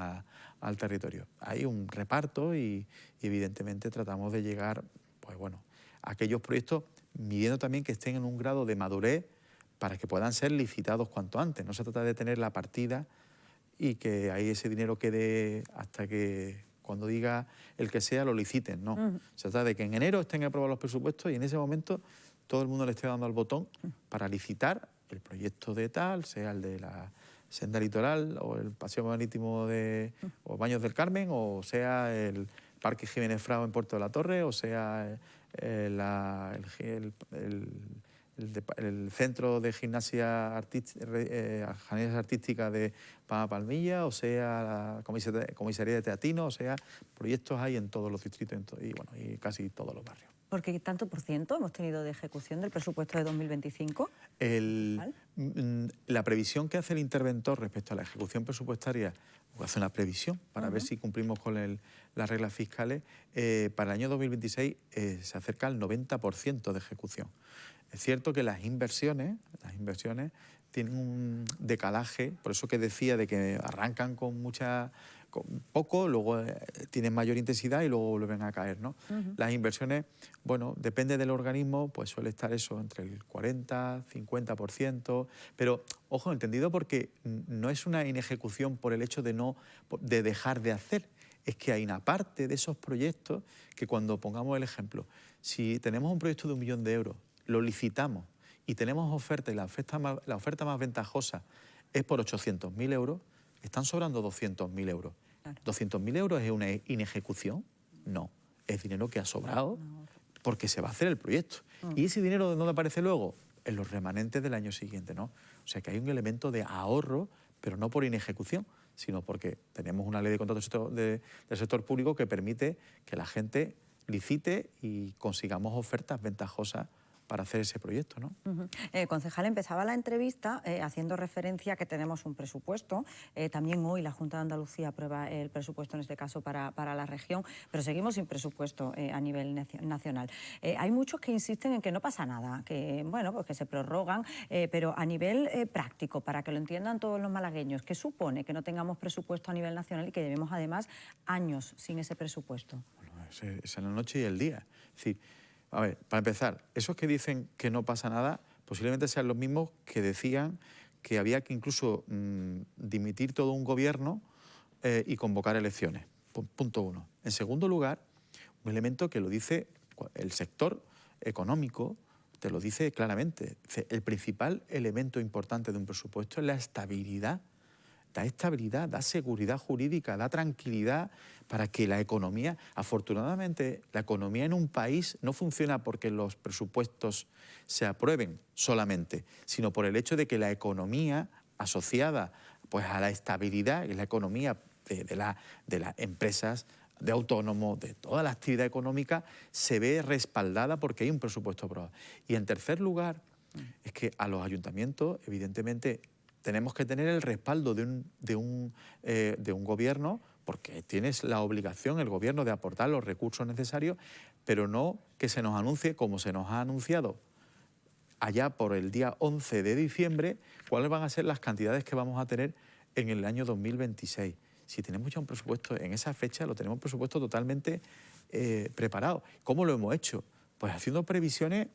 al territorio. Hay un reparto y evidentemente tratamos de llegar, pues bueno, a aquellos proyectos midiendo también que estén en un grado de madurez para que puedan ser licitados cuanto antes. No se trata de tener la partida y que ahí ese dinero quede hasta que cuando diga el que sea lo liciten, no. Se trata de que en enero estén aprobados los presupuestos y en ese momento todo el mundo le esté dando al botón para licitar el proyecto de tal, sea el de la senda litoral o el paseo marítimo o Baños del Carmen, o sea el Parque Jiménez Frao en Puerto de la Torre, o sea el centro de gimnasia artística de Palmilla, o sea la comisaría de Teatino, o sea, proyectos hay en todos los distritos y casi todos los barrios. ¿Por qué tanto por ciento hemos tenido de ejecución del presupuesto de 2025? La previsión que hace el interventor respecto a la ejecución presupuestaria, hace una previsión para ver si cumplimos con las reglas fiscales, para el año 2026 se acerca al 90% de ejecución. Es cierto que las inversiones tienen un decalaje, por eso que decía de que arrancan con poco, luego tienen mayor intensidad y luego vuelven a caer, ¿no? Las inversiones, bueno, depende del organismo, pues suele estar eso entre el 40, 50%, pero ojo, entendido, porque no es una inejecución por el hecho de dejar de hacer, es que hay una parte de esos proyectos que cuando pongamos el ejemplo, si tenemos un proyecto de 1 millón de euros, lo licitamos y tenemos oferta y la oferta más ventajosa es por 800.000 euros, están sobrando 200.000 euros. Claro. ¿200.000 euros es una inejecución? No, es dinero que ha sobrado porque se va a hacer el proyecto. ¿Y ese dinero de dónde aparece luego? En los remanentes del año siguiente, ¿no? O sea que hay un elemento de ahorro, pero no por inejecución, sino porque tenemos una ley de contratos del sector público que permite que la gente licite y consigamos ofertas ventajosas para hacer ese proyecto, ¿no? Concejal, empezaba la entrevista haciendo referencia a que tenemos un presupuesto. También hoy la Junta de Andalucía aprueba el presupuesto, en este caso para la región, pero seguimos sin presupuesto a nivel nacional. Hay muchos que insisten en que no pasa nada, que, bueno, pues que se prorrogan, pero a nivel práctico, para que lo entiendan todos los malagueños, ¿qué supone que no tengamos presupuesto a nivel nacional y que llevemos además años sin ese presupuesto? Bueno, es en la noche y el día. Es decir, a ver, para empezar, esos que dicen que no pasa nada posiblemente sean los mismos que decían que había que incluso dimitir todo un gobierno y convocar elecciones. Punto uno. En segundo lugar, un elemento que lo dice el sector económico, te lo dice claramente. El principal elemento importante de un presupuesto es la estabilidad. Da estabilidad, da seguridad jurídica, da tranquilidad para que la economía... Afortunadamente, la economía en un país no funciona porque los presupuestos se aprueben solamente, sino por el hecho de que la economía asociada pues, a la estabilidad y la economía de las empresas, de autónomos, de toda la actividad económica, se ve respaldada porque hay un presupuesto aprobado. Y en tercer lugar, es que a los ayuntamientos, evidentemente, tenemos que tener el respaldo de un gobierno, porque tienes la obligación, el gobierno, de aportar los recursos necesarios, pero no que se nos anuncie, como se nos ha anunciado allá por el día 11 de diciembre, cuáles van a ser las cantidades que vamos a tener en el año 2026. Si tenemos ya un presupuesto en esa fecha, lo tenemos un presupuesto totalmente preparado. ¿Cómo lo hemos hecho? Pues haciendo previsiones,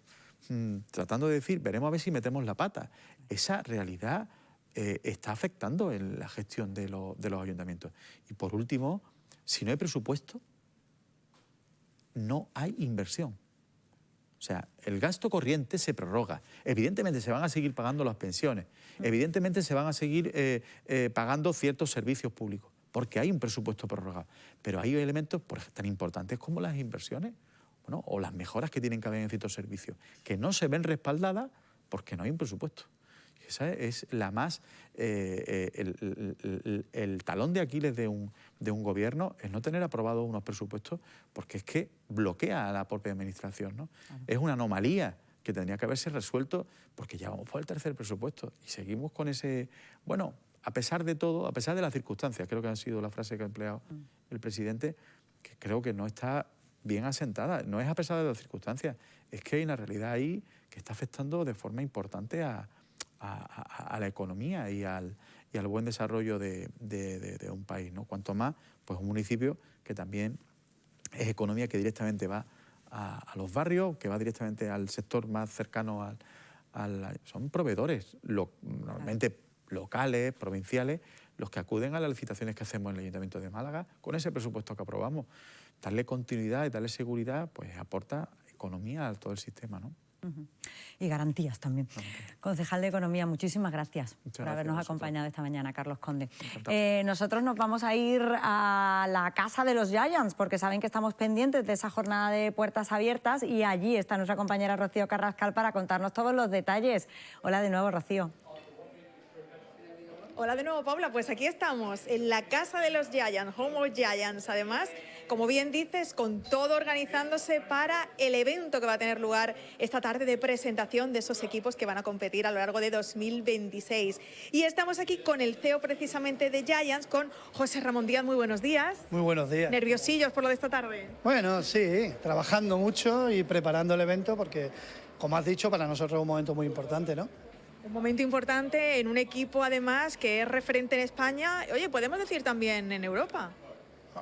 tratando de decir, veremos a ver si metemos la pata. Esa realidad está afectando en la gestión de los ayuntamientos. Y por último, si no hay presupuesto, no hay inversión. O sea, el gasto corriente se prorroga. Evidentemente se van a seguir pagando las pensiones. Evidentemente se van a seguir pagando ciertos servicios públicos, porque hay un presupuesto prorrogado. Pero hay elementos tan importantes como las inversiones, bueno, o las mejoras que tienen que haber en ciertos servicios, que no se ven respaldadas porque no hay un presupuesto. Esa es la más... el talón de Aquiles de un gobierno es no tener aprobados unos presupuestos, porque es que bloquea a la propia administración, ¿no? Claro. Es una anomalía que tendría que haberse resuelto, porque ya vamos por el tercer presupuesto y seguimos con ese... Bueno, a pesar de todo, a pesar de las circunstancias, creo que ha sido la frase que ha empleado el presidente, que creo que no está bien asentada. No es a pesar de las circunstancias, es que hay una realidad ahí que está afectando de forma importante a la economía y al buen desarrollo de un país, ¿no? Cuanto más, pues un municipio que también es economía que directamente va a los barrios, que va directamente al sector más cercano son proveedores, normalmente locales, provinciales, los que acuden a las licitaciones que hacemos en el Ayuntamiento de Málaga con ese presupuesto que aprobamos. Darle continuidad y darle seguridad, pues aporta economía a todo el sistema, ¿no? Y garantías también. Concejal de Economía, muchísimas gracias por habernos acompañado esta mañana, Carlos Conde. Nosotros nos vamos a ir a la casa de los Giants, porque saben que estamos pendientes de esa jornada de puertas abiertas y allí está nuestra compañera Rocío Carrascal para contarnos todos los detalles. Hola de nuevo, Rocío. Hola de nuevo, Paula. Pues aquí estamos, en la casa de los Giants, Home of Giants. Además, como bien dices, con todo organizándose para el evento que va a tener lugar esta tarde de presentación de esos equipos que van a competir a lo largo de 2026. Y estamos aquí con el CEO precisamente de Giants, con José Ramón Díaz. Muy buenos días. Muy buenos días. ¿Nerviosillos por lo de esta tarde? Bueno, sí, trabajando mucho y preparando el evento porque, como has dicho, para nosotros es un momento muy importante, ¿no? Un momento importante en un equipo, además, que es referente en España. Oye, podemos decir también en Europa.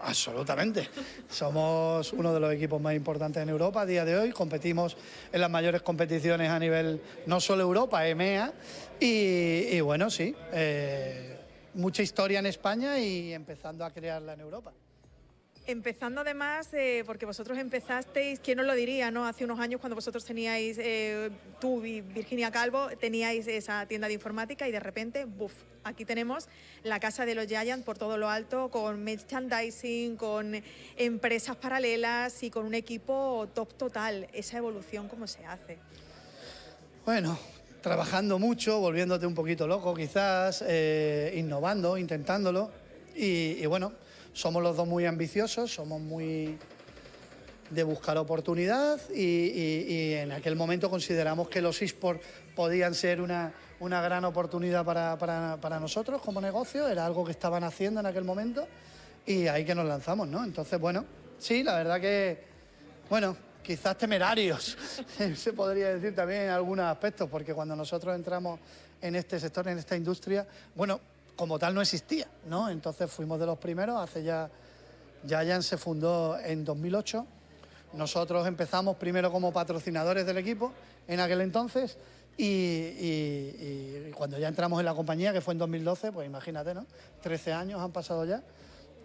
Absolutamente. Somos uno de los equipos más importantes en Europa a día de hoy. Competimos en las mayores competiciones a nivel, no solo Europa, EMEA. Y bueno, sí, mucha historia en España y empezando a crearla en Europa. Empezando además, porque vosotros empezasteis, ¿quién os lo diría, no? Hace unos años cuando vosotros teníais, tú y Virginia Calvo, teníais esa tienda de informática y de repente, ¡buf! Aquí tenemos la casa de los Giants por todo lo alto, con merchandising, con empresas paralelas y con un equipo top total. Esa evolución, ¿cómo se hace? Bueno, trabajando mucho, volviéndote un poquito loco quizás, innovando, intentándolo y bueno, somos los dos muy ambiciosos, somos muy de buscar oportunidad y en aquel momento consideramos que los eSports podían ser una gran oportunidad para nosotros como negocio, era algo que estaban haciendo en aquel momento y ahí que nos lanzamos, ¿no? Entonces, bueno, sí, la verdad que, bueno, quizás temerarios, se podría decir también en algunos aspectos, porque cuando nosotros entramos en este sector, en esta industria, bueno, como tal no existía, ¿no? Entonces fuimos de los primeros, hace ya Giants se fundó en 2008, nosotros empezamos primero como patrocinadores del equipo en aquel entonces y cuando ya entramos en la compañía, que fue en 2012, pues imagínate, ¿no? 13 años han pasado ya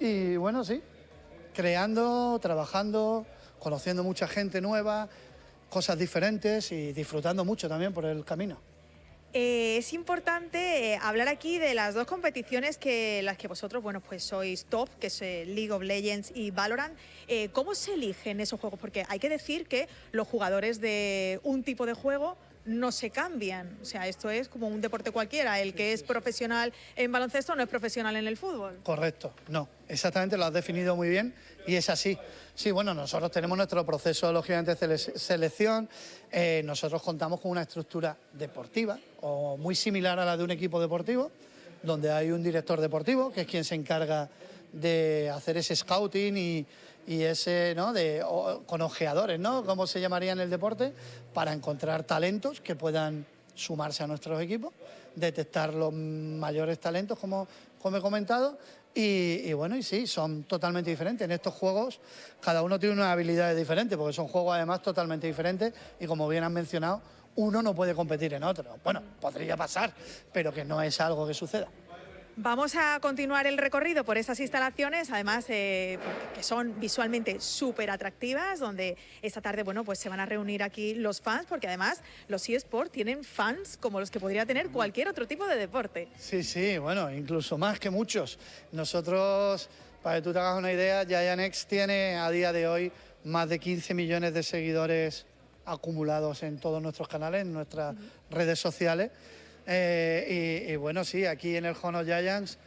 y bueno, sí, creando, trabajando, conociendo mucha gente nueva, cosas diferentes y disfrutando mucho también por el camino. Es importante hablar aquí de las dos competiciones las que vosotros, bueno, pues sois top, que es League of Legends y Valorant. ¿Cómo se eligen esos juegos? Porque hay que decir que los jugadores de un tipo de juego no se cambian. O sea, esto es como un deporte cualquiera. El que es profesional en baloncesto no es profesional en el fútbol. Correcto, no. Exactamente, lo has definido muy bien y es así. Sí, bueno, nosotros tenemos nuestro proceso, lógicamente, de selección. Nosotros contamos con una estructura deportiva o muy similar a la de un equipo deportivo, donde hay un director deportivo, que es quien se encarga de hacer ese scouting y ese, ¿no? Con ojeadores, ¿no? ¿Cómo se llamaría en el deporte? Para encontrar talentos que puedan sumarse a nuestros equipos, detectar los mayores talentos, como he comentado, y bueno, y sí, son totalmente diferentes. En estos juegos cada uno tiene unas habilidades diferentes, porque son juegos además totalmente diferentes y como bien han mencionado, uno no puede competir en otro. Bueno, podría pasar, pero que no es algo que suceda. Vamos a continuar el recorrido por esas instalaciones, además que son visualmente súper atractivas, donde esta tarde, bueno, pues se van a reunir aquí los fans, porque además los eSports tienen fans como los que podría tener cualquier otro tipo de deporte. Sí, sí, bueno, incluso más que muchos. Nosotros, para que tú te hagas una idea, Giants tiene a día de hoy más de 15 millones de seguidores acumulados en todos nuestros canales, en nuestras redes sociales. Y bueno, sí, aquí en el Home of Giants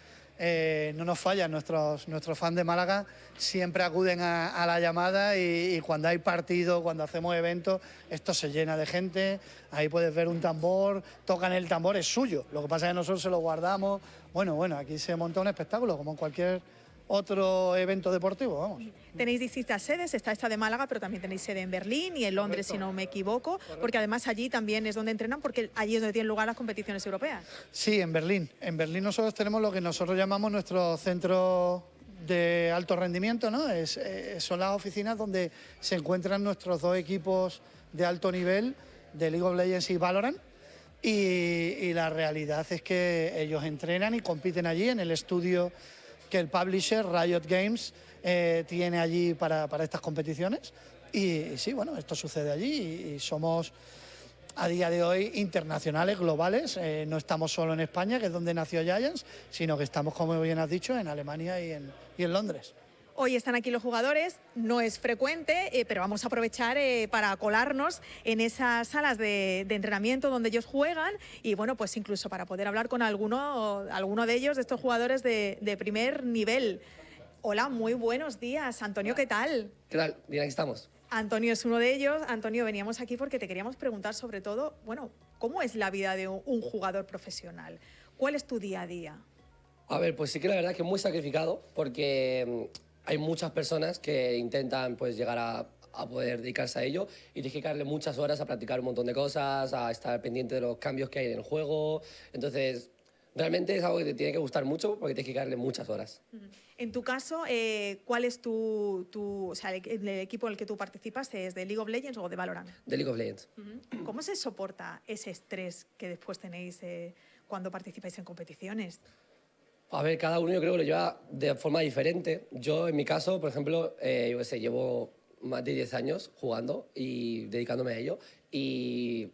no nos fallan, nuestros fans de Málaga siempre acuden a la llamada y cuando hay partido, cuando hacemos eventos, esto se llena de gente, ahí puedes ver un tambor, tocan el tambor, es suyo, lo que pasa es que nosotros se lo guardamos, bueno, aquí se monta un espectáculo como en cualquier otro evento deportivo, vamos. Tenéis distintas sedes, está esta de Málaga, pero también tenéis sede en Berlín y en Londres, si no me equivoco, porque además allí también es donde entrenan, porque allí es donde tienen lugar las competiciones europeas. Sí, en Berlín. En Berlín nosotros tenemos lo que nosotros llamamos nuestro centro de alto rendimiento, ¿no? Son las oficinas donde se encuentran nuestros dos equipos de alto nivel de League of Legends y Valorant. Y la realidad es que ellos entrenan y compiten allí en el estudio que el publisher Riot Games tiene allí para estas competiciones. Y sí, bueno, esto sucede allí y somos a día de hoy internacionales, globales. No estamos solo en España, que es donde nació Giants, sino que estamos, como bien has dicho, en Alemania y en Londres. Hoy están aquí los jugadores, no es frecuente, pero vamos a aprovechar para colarnos en esas salas de entrenamiento donde ellos juegan y bueno, pues incluso para poder hablar con alguno de ellos, de estos jugadores de primer nivel. Hola, muy buenos días. Antonio, ¿qué tal? ¿Qué tal? Bien, aquí estamos. Antonio es uno de ellos. Antonio, veníamos aquí porque te queríamos preguntar sobre todo, bueno, ¿cómo es la vida de un jugador profesional? ¿Cuál es tu día a día? A ver, pues sí que la verdad es que es muy sacrificado porque hay muchas personas que intentan pues llegar a poder dedicarse a ello y tienes que dedicarle muchas horas a practicar un montón de cosas, a estar pendiente de los cambios que hay en el juego. Entonces, realmente es algo que te tiene que gustar mucho porque tienes que dedicarle muchas horas. En tu caso, ¿cuál es o sea, el equipo en el que tú participas? ¿Es de League of Legends o de Valorant? De League of Legends. ¿Cómo se soporta ese estrés que después tenéis cuando participáis en competiciones? A ver, cada uno yo creo que lo lleva de forma diferente. Yo, en mi caso, por ejemplo, yo qué sé, llevo más de 10 años jugando y dedicándome a ello. Y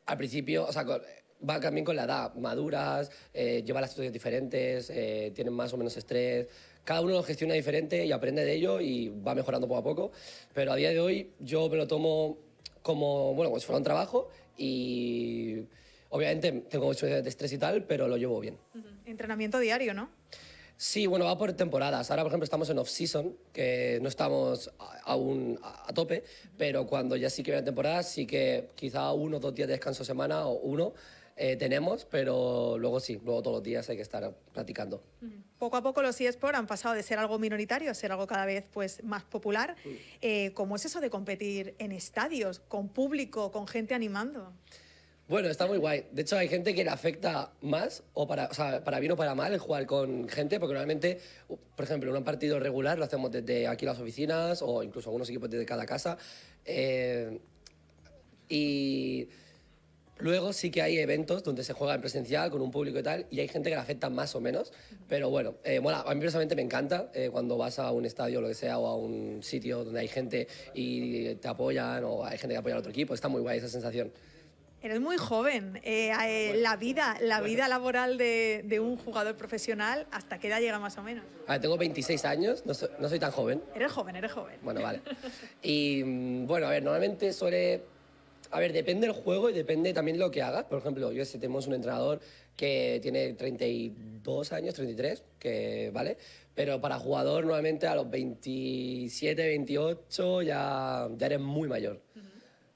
al principio, o sea, va también con la edad. Maduras, lleva las situaciones diferentes, tienen más o menos estrés. Cada uno lo gestiona diferente y aprende de ello y va mejorando poco a poco. Pero a día de hoy yo me lo tomo como, bueno, como si fuera un trabajo y obviamente tengo mucho de estrés y tal, pero lo llevo bien. Entrenamiento diario, ¿no? Sí, bueno, va por temporadas. Ahora, por ejemplo, estamos en off-season, que no estamos aún a tope, pero cuando ya sí que viene temporada, sí que quizá 1 o 2 días de descanso a semana o uno tenemos, pero luego sí, luego todos los días hay que estar practicando. Poco a poco los eSports han pasado de ser algo minoritario a ser algo cada vez pues, más popular. ¿Cómo es eso de competir en estadios, con público, con gente animando? Bueno, está muy guay. De hecho, hay gente que le afecta más, o para bien o para mal, el jugar con gente, porque normalmente, por ejemplo, en un partido regular lo hacemos desde aquí las oficinas, o incluso algunos equipos desde cada casa. Y luego sí que hay eventos donde se juega en presencial, con un público y tal, y hay gente que le afecta más o menos. Pero bueno, a mí personalmente me encanta cuando vas a un estadio o lo que sea, o a un sitio donde hay gente y te apoyan, o hay gente que apoya al otro equipo. Está muy guay esa sensación. Eres muy joven. La vida laboral de un jugador profesional, ¿hasta qué edad llega más o menos? A ver, tengo 26 años, no soy tan joven. Eres joven, eres joven. Bueno, vale. Y bueno, a ver, normalmente a ver, depende del juego y depende también de lo que hagas. Por ejemplo, si tenemos un entrenador que tiene 32 años, 33, que vale, pero para jugador normalmente a los 27, 28 ya eres muy mayor.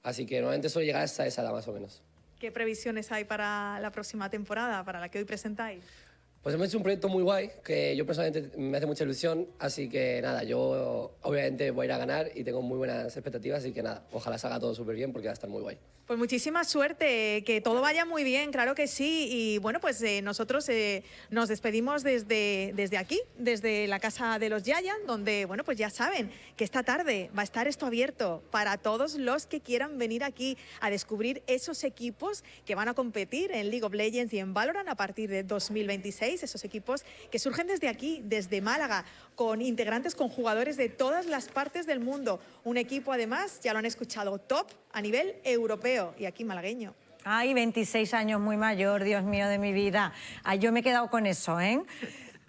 Así que normalmente suele llegar hasta esa edad más o menos. ¿Qué previsiones hay para la próxima temporada, para la que hoy presentáis? Pues hemos hecho un proyecto muy guay, que yo personalmente me hace mucha ilusión, así que nada, yo obviamente voy a ir a ganar y tengo muy buenas expectativas, así que nada, ojalá salga todo súper bien porque va a estar muy guay. Pues muchísima suerte, que todo vaya muy bien, claro que sí. Y bueno, pues nosotros nos despedimos desde aquí, desde la casa de los Giants, donde, bueno, pues ya saben que esta tarde va a estar esto abierto para todos los que quieran venir aquí a descubrir esos equipos que van a competir en League of Legends y en Valorant a partir de 2026, esos equipos que surgen desde aquí, desde Málaga, con integrantes, con jugadores de todas las partes del mundo. Un equipo, además, ya lo han escuchado, top a nivel europeo y aquí malagueño. Ay, 26 años, muy mayor, Dios mío de mi vida. Ay, yo me he quedado con eso, ¿eh?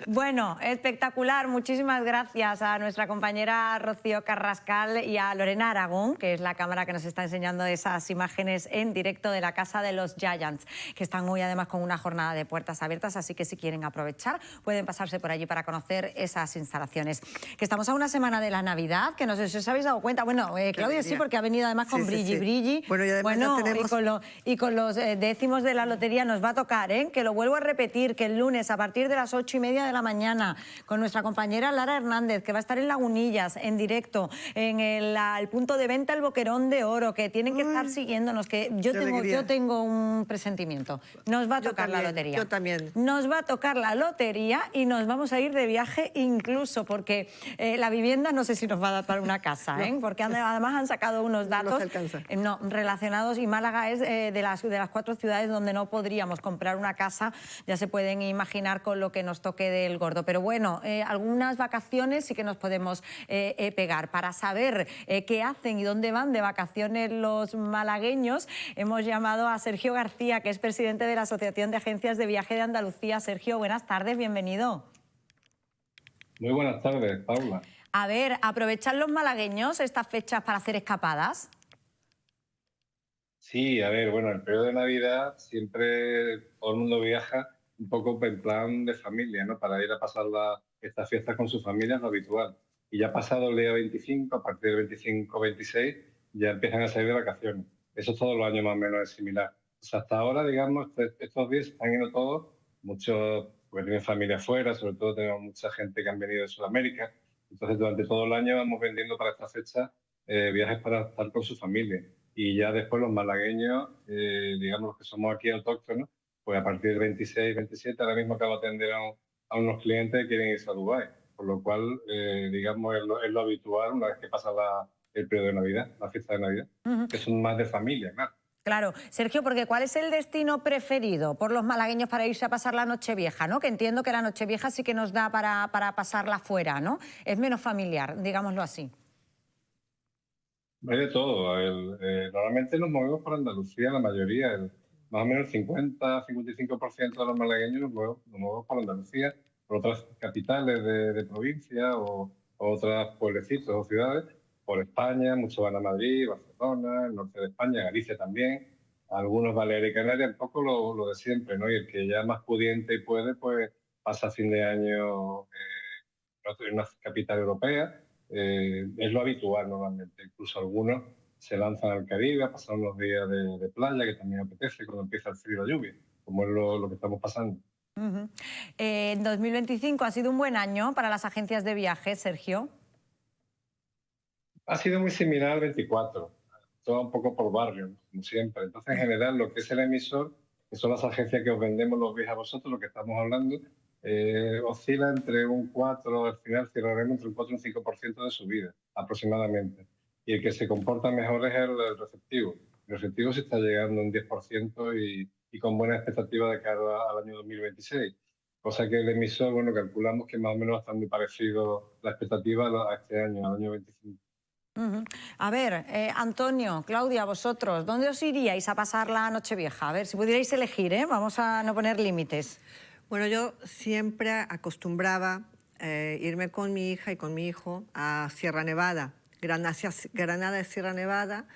Bueno, espectacular. Muchísimas gracias a nuestra compañera Rocío Carrascal y a Lorena Aragón, que es la cámara que nos está enseñando esas imágenes en directo de la casa de los Giants, que están hoy además con una jornada de puertas abiertas, así que si quieren aprovechar pueden pasarse por allí para conocer esas instalaciones. Que estamos a una semana de la Navidad, que no sé si os habéis dado cuenta. Bueno, Claudia sí, porque ha venido además con Brilli. Bueno, y además tenemos... y con los décimos de la lotería nos va a tocar, ¿eh? Que lo vuelvo a repetir, que el lunes a partir de las 8:30 de la mañana, con nuestra compañera Lara Hernández, que va a estar en Lagunillas, en directo, en el punto de venta El Boquerón de Oro, que tienen que estar siguiéndonos, que yo tengo un presentimiento. Nos va a tocar la lotería. Yo también. Nos va a tocar la lotería y nos vamos a ir de viaje incluso, porque la vivienda no sé si nos va a dar para una casa, porque además han sacado unos datos relacionados, y Málaga es de las 4 ciudades donde no podríamos comprar una casa. Ya se pueden imaginar con lo que nos toque del gordo. Pero bueno, algunas vacaciones sí que nos podemos pegar. Para saber qué hacen y dónde van de vacaciones los malagueños, hemos llamado a Sergio García, que es presidente de la Asociación de Agencias de Viaje de Andalucía. Sergio, buenas tardes, bienvenido. Muy buenas tardes, Paula. A ver, ¿aprovechan los malagueños estas fechas para hacer escapadas? Sí, a ver, bueno, el periodo de Navidad siempre todo el mundo viaja un poco en plan de familia, ¿no? Para ir a pasar estas fiestas con su familia es lo habitual. Y ya pasado el día 25, a partir del 25-26, ya empiezan a salir de vacaciones. Eso todos los años más o menos es similar. O sea, hasta ahora, digamos, estos días están yendo todos, muchos, porque tienen familia afuera, sobre todo tenemos mucha gente que han venido de Sudamérica. Entonces, durante todo el año vamos vendiendo para esta fecha viajes para estar con su familia. Y ya después los malagueños, digamos los que somos aquí autóctonos, pues a partir del 26, 27, ahora mismo acabo de atender a unos clientes que quieren irse a Dubái. Por lo cual, digamos, es lo habitual una vez que pasa el periodo de Navidad, la fiesta de Navidad, que son más de familia, claro. Claro. Sergio, porque ¿cuál es el destino preferido por los malagueños para irse a pasar la Nochevieja, ¿no? Que entiendo que la Nochevieja sí que nos da para pasarla fuera, ¿no? Es menos familiar, digámoslo así. Hay de todo. Normalmente nos movemos por Andalucía, la mayoría, más o menos el 50-55% de los malagueños nos movemos por Andalucía, por otras capitales de provincia o otros pueblecitos o ciudades, por España, muchos van a Madrid, Barcelona, el norte de España, Galicia también, algunos Baleares y Canarias, un poco lo de siempre, ¿no? Y el que ya más pudiente y puede, pues pasa fin de año en una capital europea. Es lo habitual normalmente. Incluso algunos se lanzan al Caribe a pasar unos días de playa, que también apetece cuando empieza el frío y la lluvia, como es lo que estamos pasando. En 2025 ha sido un buen año para las agencias de viajes, Sergio. Ha sido muy similar al 24, todo un poco por barrio, como siempre. Entonces, en general, lo que es el emisor, que son las agencias que os vendemos los viajes a vosotros, lo que estamos hablando, oscila entre un 4, al final cerraremos entre un 4 y un 5% de subida, aproximadamente. Y el que se comporta mejor es el receptivo. El receptivo se está llegando a un 10% y con buena expectativa de cara al año 2026. Cosa que el emisor, bueno, calculamos que más o menos va a estar muy parecido la expectativa a este año, al año 25. A ver, Antonio, Claudia, vosotros, ¿dónde os iríais a pasar la Nochevieja? A ver, si pudierais elegir, vamos a no poner límites. Bueno, yo siempre acostumbraba irme con mi hija y con mi hijo a Sierra Nevada, Granada es Sierra Nevada,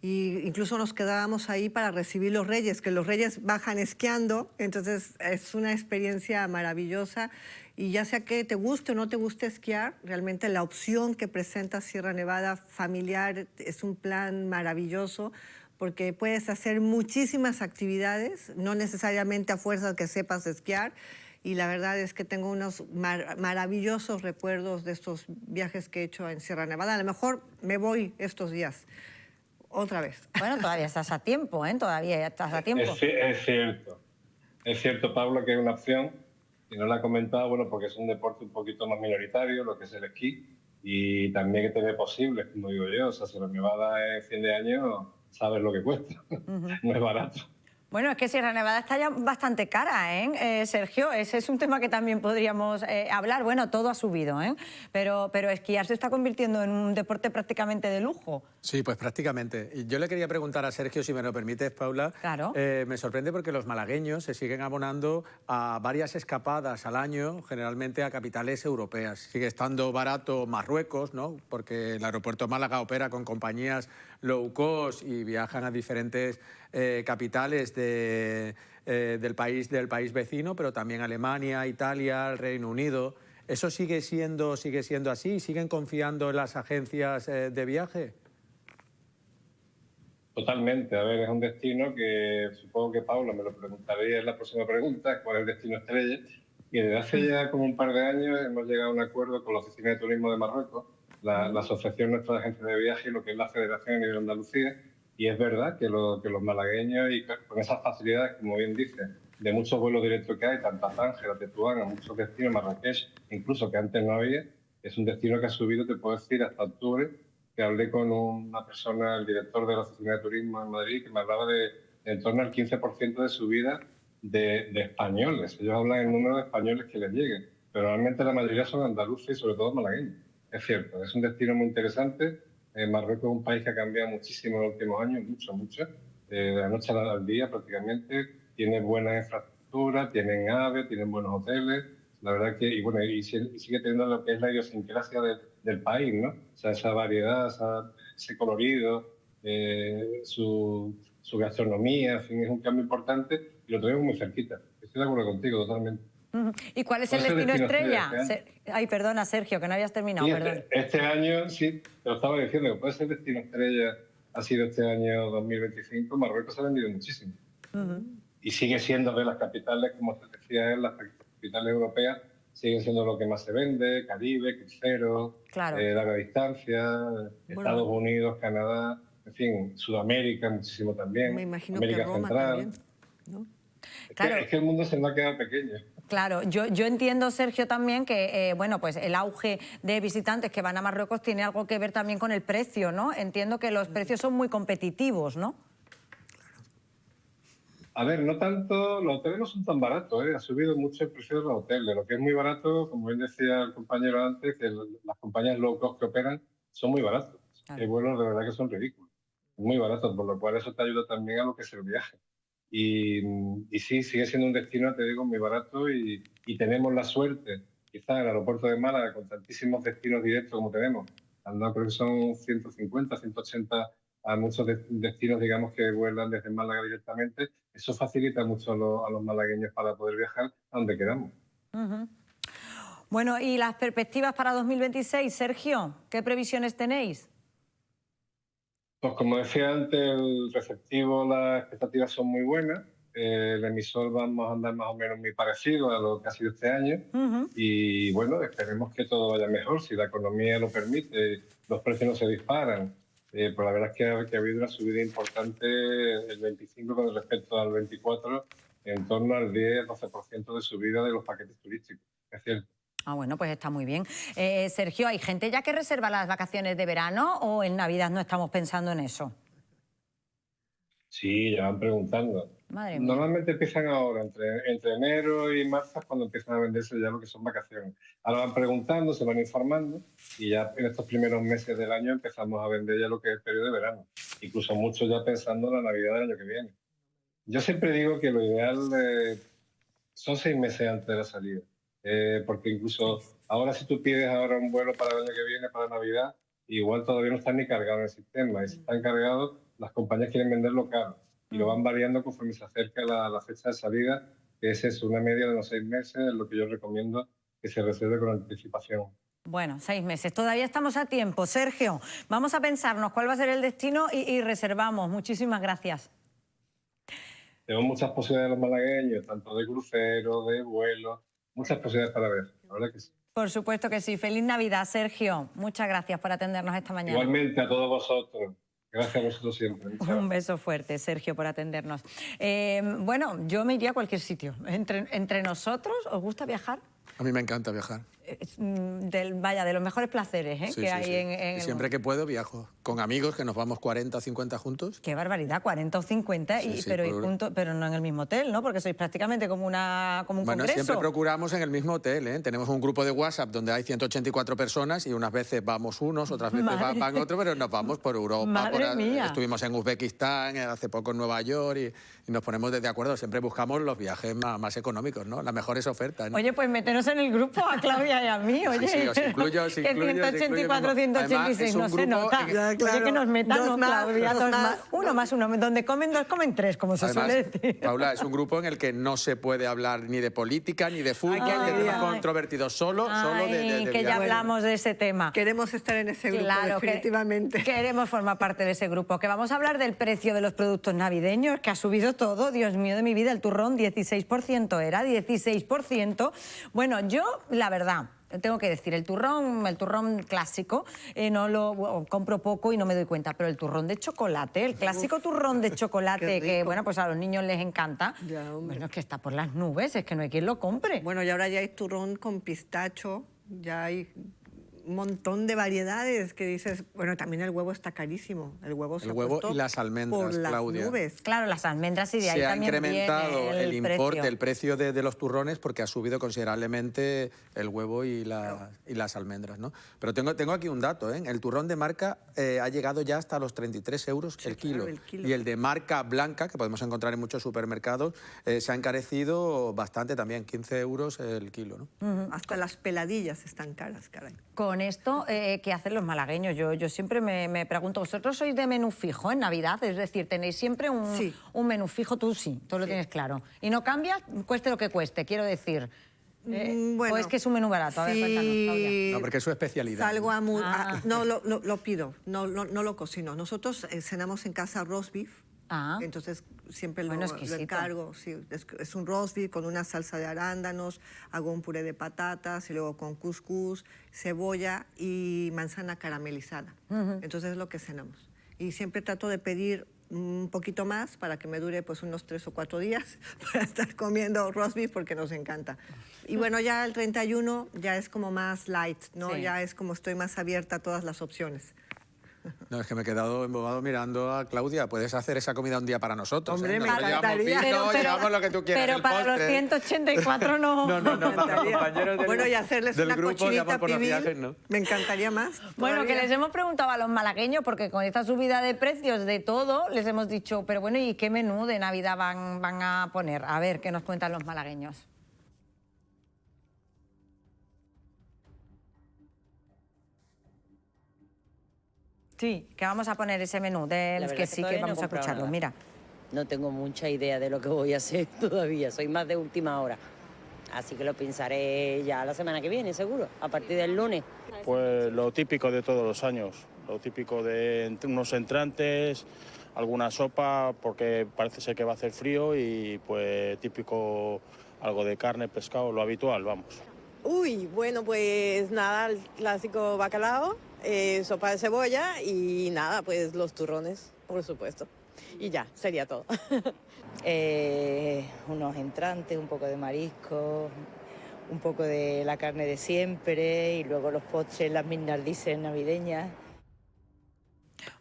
e incluso nos quedábamos ahí para recibir los reyes, que los reyes bajan esquiando, entonces es una experiencia maravillosa. Y ya sea que te guste o no te guste esquiar, realmente la opción que presenta Sierra Nevada familiar es un plan maravilloso, porque puedes hacer muchísimas actividades, no necesariamente a fuerza que sepas esquiar. Y la verdad es que tengo unos maravillosos recuerdos de estos viajes que he hecho en Sierra Nevada. A lo mejor me voy estos días, otra vez. Bueno, todavía estás a tiempo, Todavía estás a tiempo. Es cierto, Paula, que es una opción, y no la he comentado, bueno, porque es un deporte un poquito más minoritario, lo que es el esquí, y también que te ve posible, como digo yo. O sea, si la Nevada es fin de año, sabes lo que cuesta, no es barato. Bueno, es que Sierra Nevada está ya bastante cara, Sergio? Ese es un tema que también podríamos hablar. Bueno, todo ha subido, pero esquiar se está convirtiendo en un deporte prácticamente de lujo. Sí, pues prácticamente. Y yo le quería preguntar a Sergio, si me lo permites, Paula. Claro. Me sorprende porque los malagueños se siguen abonando a varias escapadas al año, generalmente a capitales europeas. Sigue estando barato Marruecos, ¿no? Porque el aeropuerto Málaga opera con compañías low cost y viajan a diferentes capitales del país vecino, pero también Alemania, Italia, el Reino Unido. ¿Eso sigue siendo así? ¿Siguen confiando en las agencias de viaje? Totalmente. A ver, es un destino que supongo que Paula me lo preguntaría en la próxima pregunta, ¿cuál es el destino estrella? Y desde hace ya como un par de años hemos llegado a un acuerdo con la Oficina de Turismo de Marruecos, la asociación nuestra de agencias de viaje y lo que es la Federación a nivel Andalucía. Y es verdad que los malagueños, y con esas facilidades, como bien dice, de muchos vuelos directos que hay, tanto a Tánger, a Tetuán, a muchos destinos, Marrakech, incluso que antes no había, es un destino que ha subido, te puedo decir, hasta octubre, que hablé con una persona, el director de la Oficina de Turismo en Madrid, que me hablaba de en torno al 15% de subida de españoles. Ellos hablan el número de españoles que les lleguen, pero realmente la mayoría son andaluces y sobre todo malagueños. Es cierto, es un destino muy interesante. Marruecos es un país que ha cambiado muchísimo en los últimos años, mucho. De la noche al día prácticamente. Tiene buena infraestructura, tienen AVE, tienen buenos hoteles. La verdad que, y sigue teniendo lo que es la idiosincrasia del país, ¿no? O sea, esa variedad, ese colorido, su gastronomía, en fin, es un cambio importante y lo tenemos muy cerquita. Estoy de acuerdo contigo, totalmente. ¿Y cuál es el destino estrella? Ay, perdona, Sergio, que no habías terminado, sí, perdón. Este año, sí, te lo estaba diciendo, que puede ser el destino estrella, ha sido este año 2025, Marruecos se ha vendido muchísimo. Y sigue siendo de las capitales, como te decía él, las capitales europeas, siguen siendo lo que más se vende, Caribe, cruceros, larga distancia, Estados Unidos, Canadá, en fin, Sudamérica muchísimo también, me imagino América que Roma Central. también, ¿no? Es que el mundo se nos ha quedado pequeño. Claro, yo entiendo, Sergio, también que bueno, pues el auge de visitantes que van a Marruecos tiene algo que ver también con el precio, ¿no? Entiendo que los precios son muy competitivos, ¿no? A ver, no tanto, los hoteles no son tan baratos, ha subido mucho el precio de los hoteles. Lo que es muy barato, como bien decía el compañero antes, que las compañías low cost que operan son muy baratos. Hay vuelos de verdad que son ridículos, muy baratos, por lo cual eso te ayuda también a lo que es el viaje. Y sí, sigue siendo un destino, te digo, muy barato y tenemos la suerte, quizás en el aeropuerto de Málaga, con tantísimos destinos directos como tenemos, creo que son 150, 180 a muchos destinos, digamos, que vuelan desde Málaga directamente. Eso facilita mucho a los malagueños para poder viajar a donde queramos. Bueno, ¿y las perspectivas para 2026, Sergio? ¿Qué previsiones tenéis? Pues como decía antes, el receptivo, las expectativas son muy buenas. El emisor vamos a andar más o menos muy parecido a lo que ha sido este año. Y bueno, esperemos que todo vaya mejor. Si la economía lo permite, los precios no se disparan. Pues la verdad es que ha habido una subida importante el 25 con respecto al 24, en torno al 10-12% de subida de los paquetes turísticos. Es cierto. Ah, bueno, pues está muy bien. Sergio, ¿hay gente ya que reserva las vacaciones de verano o en Navidad no estamos pensando en eso? Sí, ya van preguntando. Madre mía. Normalmente empiezan ahora, entre enero y marzo, cuando empiezan a venderse ya lo que son vacaciones. Ahora van preguntando, se van informando y ya en estos primeros meses del año empezamos a vender ya lo que es el periodo de verano. Incluso muchos ya pensando en la Navidad del año que viene. Yo siempre digo que lo ideal son 6 meses antes de la salida. Porque incluso ahora si tú pides ahora un vuelo para el año que viene, para Navidad, igual todavía no están ni cargados en el sistema. Y si están cargados, las compañías quieren venderlo caro. Y lo van variando conforme se acerca la fecha de salida, que es una media de los 6 meses, es lo que yo recomiendo que se reserve con anticipación. Bueno, 6 meses. Todavía estamos a tiempo. Sergio, vamos a pensarnos cuál va a ser el destino y reservamos. Muchísimas gracias. Tenemos muchas posibilidades los malagueños, tanto de crucero, de vuelo, muchas posibilidades para ver. La verdad que sí. Por supuesto que sí. Feliz Navidad, Sergio. Muchas gracias por atendernos esta mañana. Igualmente a todos vosotros. Gracias a vosotros siempre. Un beso fuerte, Sergio, por atendernos. Bueno, yo me iría a cualquier sitio. Entre nosotros, ¿os gusta viajar? A mí me encanta viajar. Vaya, de los mejores placeres Sí, que sí, hay sí. en Y siempre que puedo viajo. Con amigos que nos vamos 40 o 50 juntos. Qué barbaridad, 40 o 50, Sí, sí, pero no en el mismo hotel, ¿no? Porque sois prácticamente como un congreso. Siempre procuramos en el mismo hotel, ¿eh? Tenemos un grupo de WhatsApp donde hay 184 personas y unas veces vamos unos, otras veces van otros, pero nos vamos por Europa. Madre mía. Estuvimos en Uzbekistán, hace poco en Nueva York y nos ponemos de acuerdo. Siempre buscamos los viajes más económicos, ¿no? Las mejores ofertas, ¿no? Oye, pues métenos en el grupo a Claudia hay a mí, oye. Sí, os incluyo, que 184, 186 no se nota. Oye, que nos metan, ¿no, Claudia? Uno más uno. Donde comen dos, comen tres, como se suele decir. Paula, es un grupo en el que no se puede hablar ni de política, ni de fútbol, ni de temas controvertidos, solo de que ya hablamos de ese tema. Queremos estar en ese grupo, claro, definitivamente. Queremos formar parte de ese grupo. Que vamos a hablar del precio de los productos navideños, que ha subido todo. Dios mío de mi vida, el turrón 16% era, 16%. Bueno, yo, la verdad, tengo que decir, el turrón clásico no lo compro poco y no me doy cuenta, pero el turrón de chocolate, el clásico turrón de chocolate que, bueno, pues a los niños les encanta, bueno, es que está por las nubes, es que no hay quien lo compre. Bueno, y ahora ya hay turrón con pistacho, ya hay un montón de variedades que dices, bueno, también el huevo está carísimo. El huevo y las almendras, por las Claudia. Nubes. Claro, las almendras y de ahí también viene el precio. Se ha incrementado el precio. precio de los turrones porque ha subido considerablemente el huevo y las almendras, ¿no? Pero tengo aquí un dato, ¿eh? El turrón de marca ha llegado ya hasta los 33 euros el kilo. Claro, el kilo. Y el de marca blanca, que podemos encontrar en muchos supermercados, se ha encarecido bastante también, 15 euros el kilo, ¿no? Hasta las peladillas están caras, caray. Con esto, ¿qué hacen los malagueños? Yo siempre me pregunto, ¿vosotros sois de menú fijo en Navidad? Es decir, ¿tenéis siempre un menú fijo? Tú sí, tú lo tienes claro. ¿Y no cambias? Cueste lo que cueste, quiero decir. Bueno, ¿O es que es un menú barato? A ver, cuéntanos, Claudia. No, porque es su especialidad. Salgo no, lo pido, no lo cocino. Nosotros cenamos en casa roast beef. Entonces siempre lo encargo. Sí, es un roast beef con una salsa de arándanos, hago un puré de patatas y luego con cuscús, cebolla y manzana caramelizada. Entonces es lo que cenamos. Y siempre trato de pedir un poquito más para que me dure pues unos 3 o 4 días para estar comiendo roast beef porque nos encanta. Y bueno, ya el 31 ya es como más light, ¿no? Sí. Ya es como estoy más abierta a todas las opciones. No, es que me he quedado embobado mirando a Claudia. Puedes hacer esa comida un día para nosotros. Hombre, ¿eh? me encantaría. Llevamos lo que tú quieras. Pero para los 184 no. No, para los compañeros bueno, y hacerles del una grupo, cochinita por los pibil, viajes, ¿no? me encantaría más. Bueno, todavía. que les hemos preguntado a los malagueños, porque con esta subida de precios de todo, les hemos dicho, pero bueno, ¿y qué menú de Navidad van a poner? A ver, ¿qué nos cuentan los malagueños? Sí, que vamos a poner ese menú, que sí, que vamos a escucharlo, nada. mira. No tengo mucha idea de lo que voy a hacer todavía, soy más de última hora. Así que lo pensaré ya la semana que viene, seguro, a partir del lunes. Pues lo típico de todos los años, lo típico de unos entrantes, alguna sopa, porque parece ser que va a hacer frío y pues típico algo de carne, pescado, lo habitual, vamos. Uy, bueno, pues nada, el clásico bacalao, sopa de cebolla y nada, pues los turrones, por supuesto. Y ya, sería todo. Unos entrantes, un poco de marisco, un poco de la carne de siempre y luego los postres, las minardises navideñas.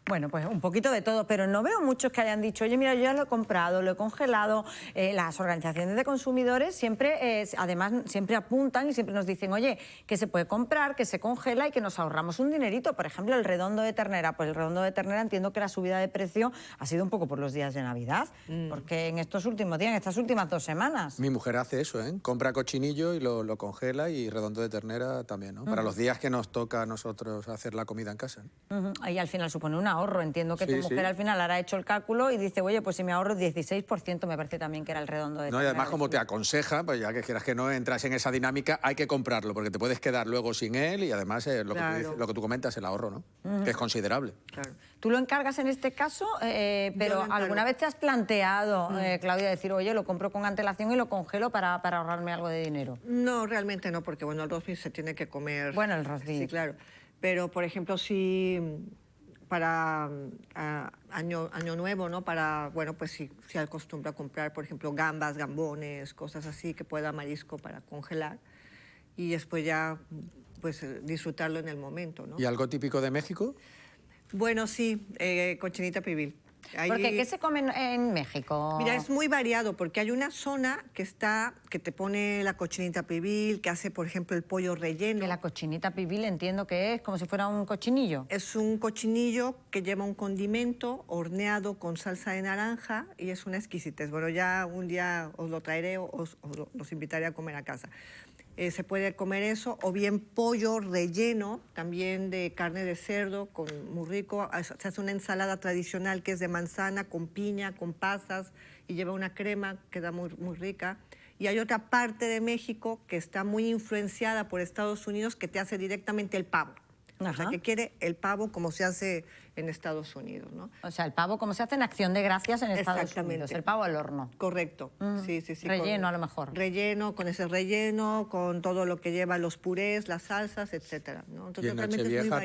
Bueno, pues un poquito de todo, pero no veo muchos que hayan dicho, oye, mira, yo ya lo he comprado, lo he congelado. Las organizaciones de consumidores siempre, además, siempre apuntan y siempre nos dicen, oye, que se puede comprar, que se congela y que nos ahorramos un dinerito. Por ejemplo, el redondo de ternera. Pues el redondo de ternera entiendo que la subida de precio ha sido un poco por los días de Navidad, porque en estos últimos días, en estas últimas 2 semanas. Mi mujer hace eso, ¿eh? Compra cochinillo y lo congela y redondo de ternera también, ¿no? Para los días que nos toca a nosotros hacer la comida en casa. Ahí al final supone un ahorro. Entiendo que tu mujer al final habrá hecho el cálculo y dice, oye, pues si me ahorro 16%, me parece también que era el redondo de No, y además como te aconseja, pues ya que quieras que no entras en esa dinámica, hay que comprarlo, porque te puedes quedar luego sin él y además lo que tú comentas, el ahorro, ¿no? Que es considerable. Claro. Tú lo encargas en este caso, pero ¿alguna vez te has planteado, Claudia, decir, oye, lo compro con antelación y lo congelo para ahorrarme algo de dinero? No, realmente no, porque bueno, el roast beef se tiene que comer. Bueno, el roast beef. Sí, claro. Pero, por ejemplo, si para año nuevo, ¿no? Para, bueno, pues si acostumbro a comprar, por ejemplo, gambas, gambones, cosas así, que pueda marisco para congelar y después ya, pues, disfrutarlo en el momento, ¿no? ¿Y algo típico de México? Bueno, sí, cochinita pibil. Porque ¿qué se come en México? Mira, es muy variado porque hay una zona que te pone la cochinita pibil, que hace, por ejemplo, el pollo relleno. Que la cochinita pibil entiendo que es como si fuera un cochinillo. Es un cochinillo que lleva un condimento horneado con salsa de naranja y es una exquisitez. Bueno, ya un día os lo traeré o los invitaré a comer a casa. Se puede comer eso, o bien pollo relleno, también de carne de cerdo, muy rico. Se hace una ensalada tradicional que es de manzana, con piña, con pasas, y lleva una crema, queda muy rica. Y hay otra parte de México que está muy influenciada por Estados Unidos, que te hace directamente el pavo. O sea, que quiere el pavo como se hace en Estados Unidos, ¿no? O sea, el pavo como se hace en Acción de Gracias en Estados Unidos, el pavo al horno. Correcto, sí. Relleno a lo mejor. Relleno, con ese relleno, con todo lo que lleva los purés, las salsas, etcétera, ¿no? Entonces, ¿y en Nochevieja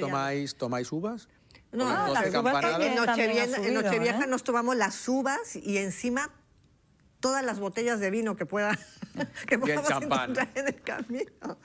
tomáis uvas? No, en Nochevieja nos tomamos las uvas y encima todas las botellas de vino que podamos encontrar en el camino.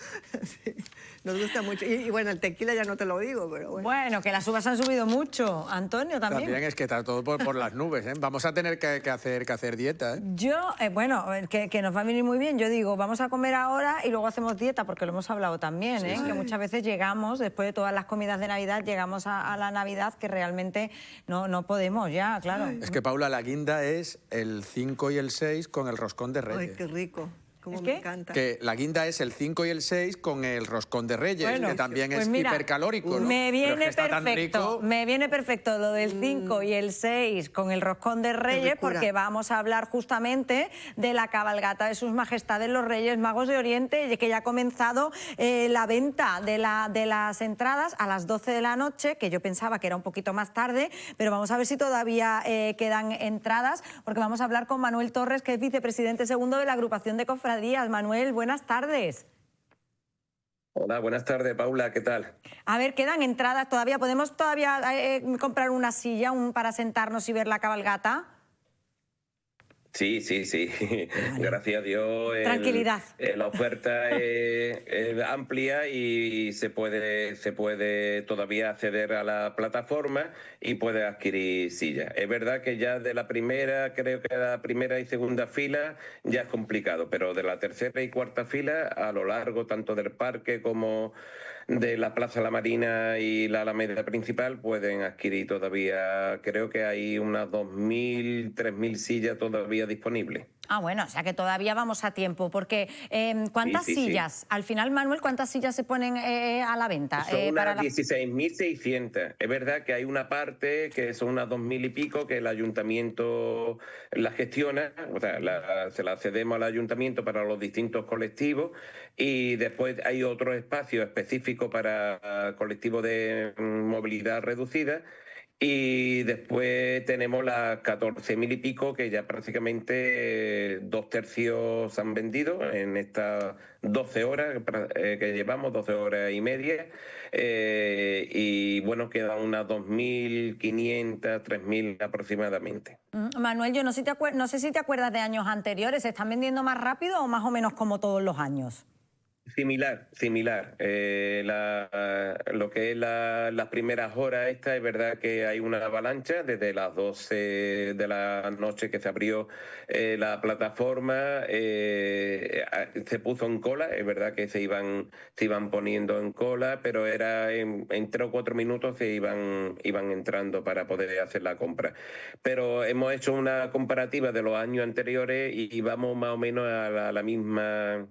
Sí, nos gusta mucho. Y bueno, el tequila ya no te lo digo, pero bueno. Bueno, que las uvas han subido mucho. Antonio, también. También es que está todo por las nubes, ¿eh? Vamos a tener que hacer dieta, ¿eh? Yo, bueno, que nos va a venir muy bien. Yo digo, vamos a comer ahora y luego hacemos dieta, porque lo hemos hablado también, ¿eh? Sí. Que muchas veces llegamos, después de todas las comidas de Navidad, llegamos a la Navidad que realmente no podemos ya, claro. Es que, Paula, la guinda es el 5 y el 6 con el roscón de Reyes. Ay, qué rico. Como me encanta. Que la guinda es el 5 y el 6 con el roscón de Reyes, bueno, que también pues es mira, hipercalórico, ¿no? Me viene perfecto, me viene perfecto lo del 5 y el 6 con el roscón de Reyes, porque vamos a hablar justamente de la cabalgata de sus majestades los Reyes Magos de Oriente, que ya ha comenzado la venta de las entradas a las 12 de la noche, que yo pensaba que era un poquito más tarde, pero vamos a ver si todavía quedan entradas, porque vamos a hablar con Manuel Torres, que es vicepresidente segundo de la agrupación de cofradías. Manuel, buenas tardes. Hola, buenas tardes, Paula, ¿qué tal? A ver, quedan entradas todavía. ¿Podemos comprar una silla para sentarnos y ver la cabalgata? Sí. Vale. Gracias a Dios. Tranquilidad. La oferta es amplia y se puede todavía acceder a la plataforma y puede adquirir sillas. Es verdad que ya de la primera, creo que la primera y segunda fila ya es complicado, pero de la tercera y cuarta fila, a lo largo tanto del parque como de la Plaza La Marina y la Alameda principal, pueden adquirir todavía, creo que hay unas 2.000, 3.000 sillas todavía disponibles. Ah, bueno, o sea que todavía vamos a tiempo, porque ¿cuántas sillas? Al final, Manuel, ¿cuántas sillas se ponen a la venta? Son unas 16.600. Es verdad que hay una parte que son unas 2.000 y pico que el ayuntamiento la gestiona, o sea, se la cedemos al ayuntamiento para los distintos colectivos, y después hay otro espacio específico para colectivos de movilidad reducida. Y después tenemos las 14.000 y pico que ya prácticamente 2/3 se han vendido en estas 12 horas que llevamos, 12 horas y media. Y bueno, quedan unas 2.500, 3.000 aproximadamente. Manuel, yo no sé si te acuerdas de años anteriores. ¿Se están vendiendo más rápido o más o menos como todos los años? Similar. Lo que es las primeras horas es verdad que hay una avalancha desde las 12 de la noche que se abrió la plataforma, se puso en cola, es verdad que se iban poniendo en cola, pero era en 3 o 4 minutos se iban entrando para poder hacer la compra. Pero hemos hecho una comparativa de los años anteriores y vamos más o menos a la misma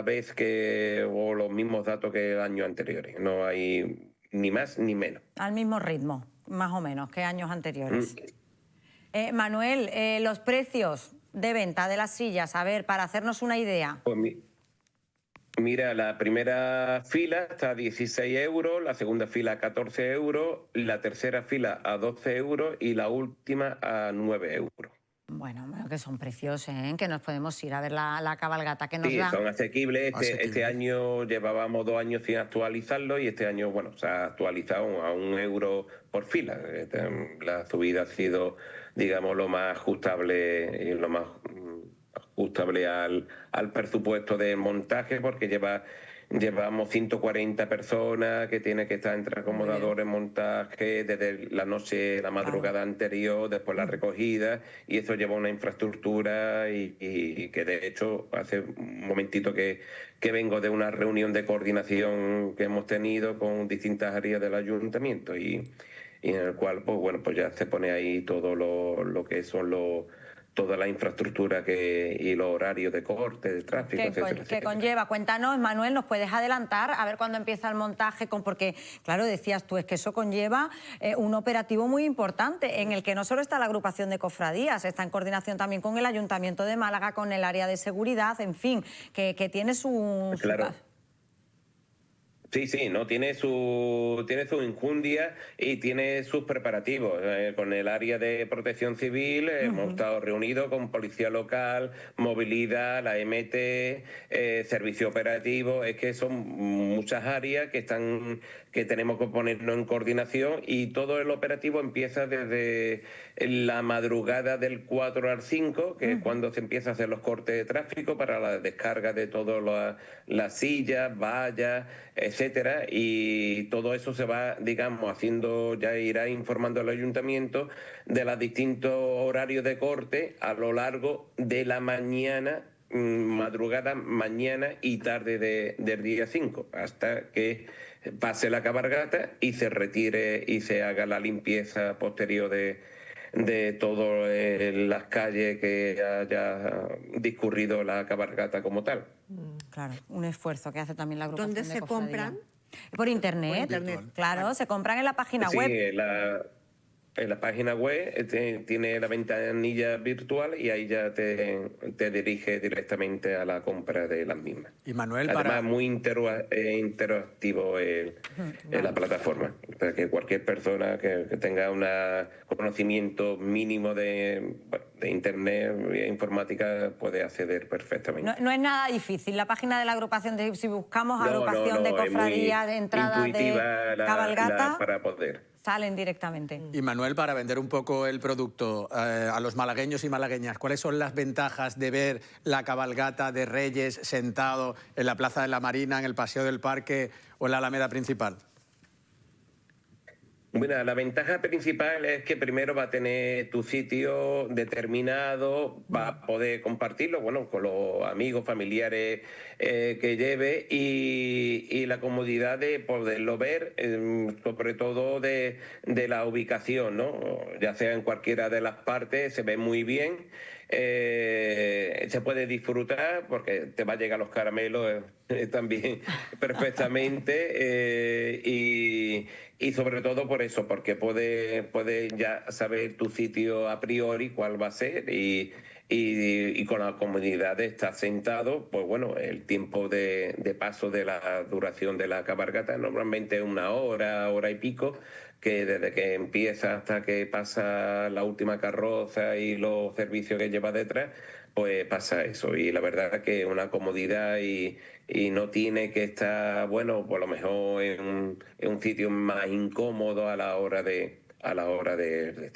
vez o los mismos datos que años anteriores. No hay ni más ni menos. Al mismo ritmo, más o menos, que años anteriores. Manuel, los precios de venta de las sillas, a ver, para hacernos una idea. Pues mira, la primera fila está a 16 euros, la segunda fila a 14 euros, la tercera fila a 12 euros y la última a 9 euros. Bueno, que son precios, ¿eh? Que nos podemos ir a ver la cabalgata que nos da. Sí, son asequibles. Este año llevábamos 2 años sin actualizarlo y este año, bueno, se ha actualizado a 1 euro por fila. La subida ha sido, digamos, lo más ajustable y lo más ajustable al presupuesto de montaje, porque llevamos 140 personas que tienen que estar entre acomodadores, montaje, desde la noche, la madrugada anterior, después la recogida, y eso lleva una infraestructura y que de hecho hace un momentito que vengo de una reunión de coordinación que hemos tenido con distintas áreas del ayuntamiento y en el cual pues bueno, pues ya se pone ahí todo lo que son toda la infraestructura y los horarios de corte, de tráfico, etcétera. Que conlleva. Cuéntanos, Manuel, ¿nos puedes adelantar a ver cuándo empieza el montaje? Porque, claro, decías tú, es que eso conlleva un operativo muy importante en el que no solo está la agrupación de cofradías, está en coordinación también con el Ayuntamiento de Málaga, con el área de seguridad, en fin, que tiene su... Claro. Sí, sí, no tiene su enjundia y tiene sus preparativos. Con el área de protección civil hemos estado reunidos con policía local, movilidad, la MT, servicio operativo. Es que son muchas áreas que tenemos que ponernos en coordinación, y todo el operativo empieza desde la madrugada del 4 al 5, que es cuando se empieza a hacer los cortes de tráfico para la descarga de todas las sillas, vallas, etcétera, y todo eso se va, digamos, haciendo, ya irá informando al ayuntamiento de los distintos horarios de corte a lo largo de la mañana, madrugada, mañana y tarde del día 5, hasta que pase la cabalgata y se retire y se haga la limpieza posterior de todas las calles que haya discurrido la cabalgata como tal. Claro, un esfuerzo que hace también la agrupación. ¿Dónde se compran? Por internet. Claro, se compran en la página web. En la página web tiene la ventanilla virtual y ahí ya te dirige directamente a la compra de las mismas. Y Manuel, además, muy interactivo la plataforma, para que cualquier persona que tenga un conocimiento mínimo de internet e informática puede acceder perfectamente. No es nada difícil. La página de la agrupación, si buscamos agrupación de cofradías, de entrada de cabalgata, para poder. Salen directamente. Y Manuel, para vender un poco el producto a los malagueños y malagueñas, ¿cuáles son las ventajas de ver la cabalgata de Reyes sentado en la Plaza de la Marina, en el Paseo del Parque o en la Alameda principal? Bueno, la ventaja principal es que primero va a tener tu sitio determinado, va a poder compartirlo, bueno, con los amigos, familiares que lleve, y la comodidad de poderlo ver, sobre todo de la ubicación, ¿no? Ya sea en cualquiera de las partes, se ve muy bien. Se puede disfrutar porque te va a llegar los caramelos también perfectamente, y sobre todo por eso, porque puedes ya saber tu sitio a priori cuál va a ser, y con la comodidad de estar sentado, pues bueno, el tiempo de paso de la duración de la cabalgata normalmente es una hora y pico, que desde que empieza hasta que pasa la última carroza y los servicios que lleva detrás, pues pasa eso. Y la verdad es que es una comodidad y no tiene que estar, bueno, por lo mejor en un sitio más incómodo a la hora de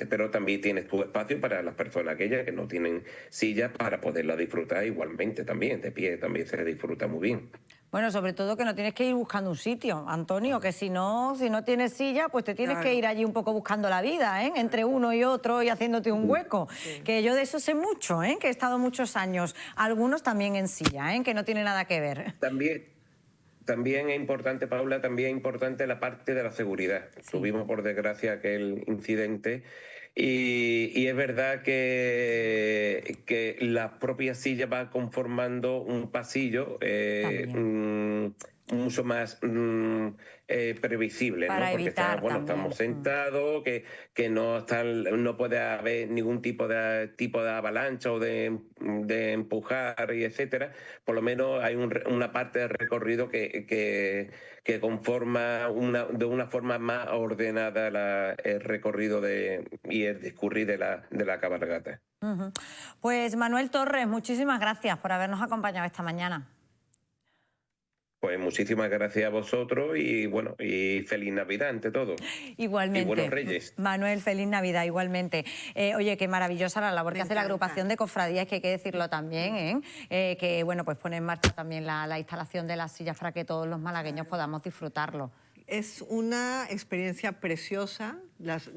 pero también tienes tu espacio para las personas aquellas que no tienen sillas para poderla disfrutar igualmente también. De pie también se disfruta muy bien. Bueno, sobre todo que no tienes que ir buscando un sitio, Antonio, que si no tienes silla, pues te tienes que ir allí un poco buscando la vida, ¿eh? Entre uno y otro y haciéndote un hueco. Sí. Que yo de eso sé mucho, ¿eh? Que he estado muchos años, algunos también en silla, ¿eh? Que no tiene nada que ver. También es importante, Paula, también es importante la parte de la seguridad. Sí. Tuvimos, por desgracia, aquel incidente y es verdad que las propias sillas van conformando un pasillo mucho más previsible, para ¿no? Porque estamos sentados, que no puede haber ningún tipo de avalancha o de empujar y etcétera. Por lo menos hay una parte del recorrido que conforma de una forma más ordenada el recorrido y el discurrir de la cabalgata. Pues Manuel Torres, muchísimas gracias por habernos acompañado esta mañana. Pues muchísimas gracias a vosotros y bueno, y feliz Navidad ante todo. Igualmente. Y buenos Reyes. Manuel, feliz Navidad, igualmente. Oye, qué maravillosa la labor que hace la agrupación de cofradías, que hay que decirlo también, que bueno, pues pone en marcha también la instalación de las sillas para que todos los malagueños podamos disfrutarlo. Es una experiencia preciosa.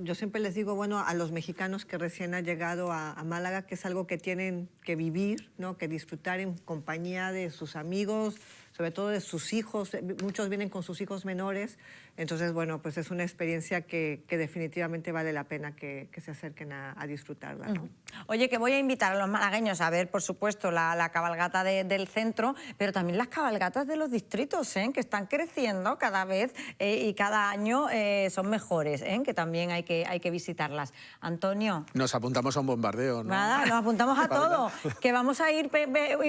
Yo siempre les digo, bueno, a los mexicanos que recién han llegado a Málaga, que es algo que tienen que vivir, ¿no? Que disfrutar en compañía de sus amigos, sobre todo de sus hijos, muchos vienen con sus hijos menores, entonces, bueno, pues es una experiencia que definitivamente vale la pena que se acerquen a disfrutarla, ¿no? Oye, que voy a invitar a los malagueños a ver, por supuesto, la cabalgata del centro, pero también las cabalgatas de los distritos, que están creciendo cada vez y cada año son mejores, que también hay que visitarlas. Antonio. Nos apuntamos a un bombardeo, ¿no? Nada, nos apuntamos a todo, que vamos a ir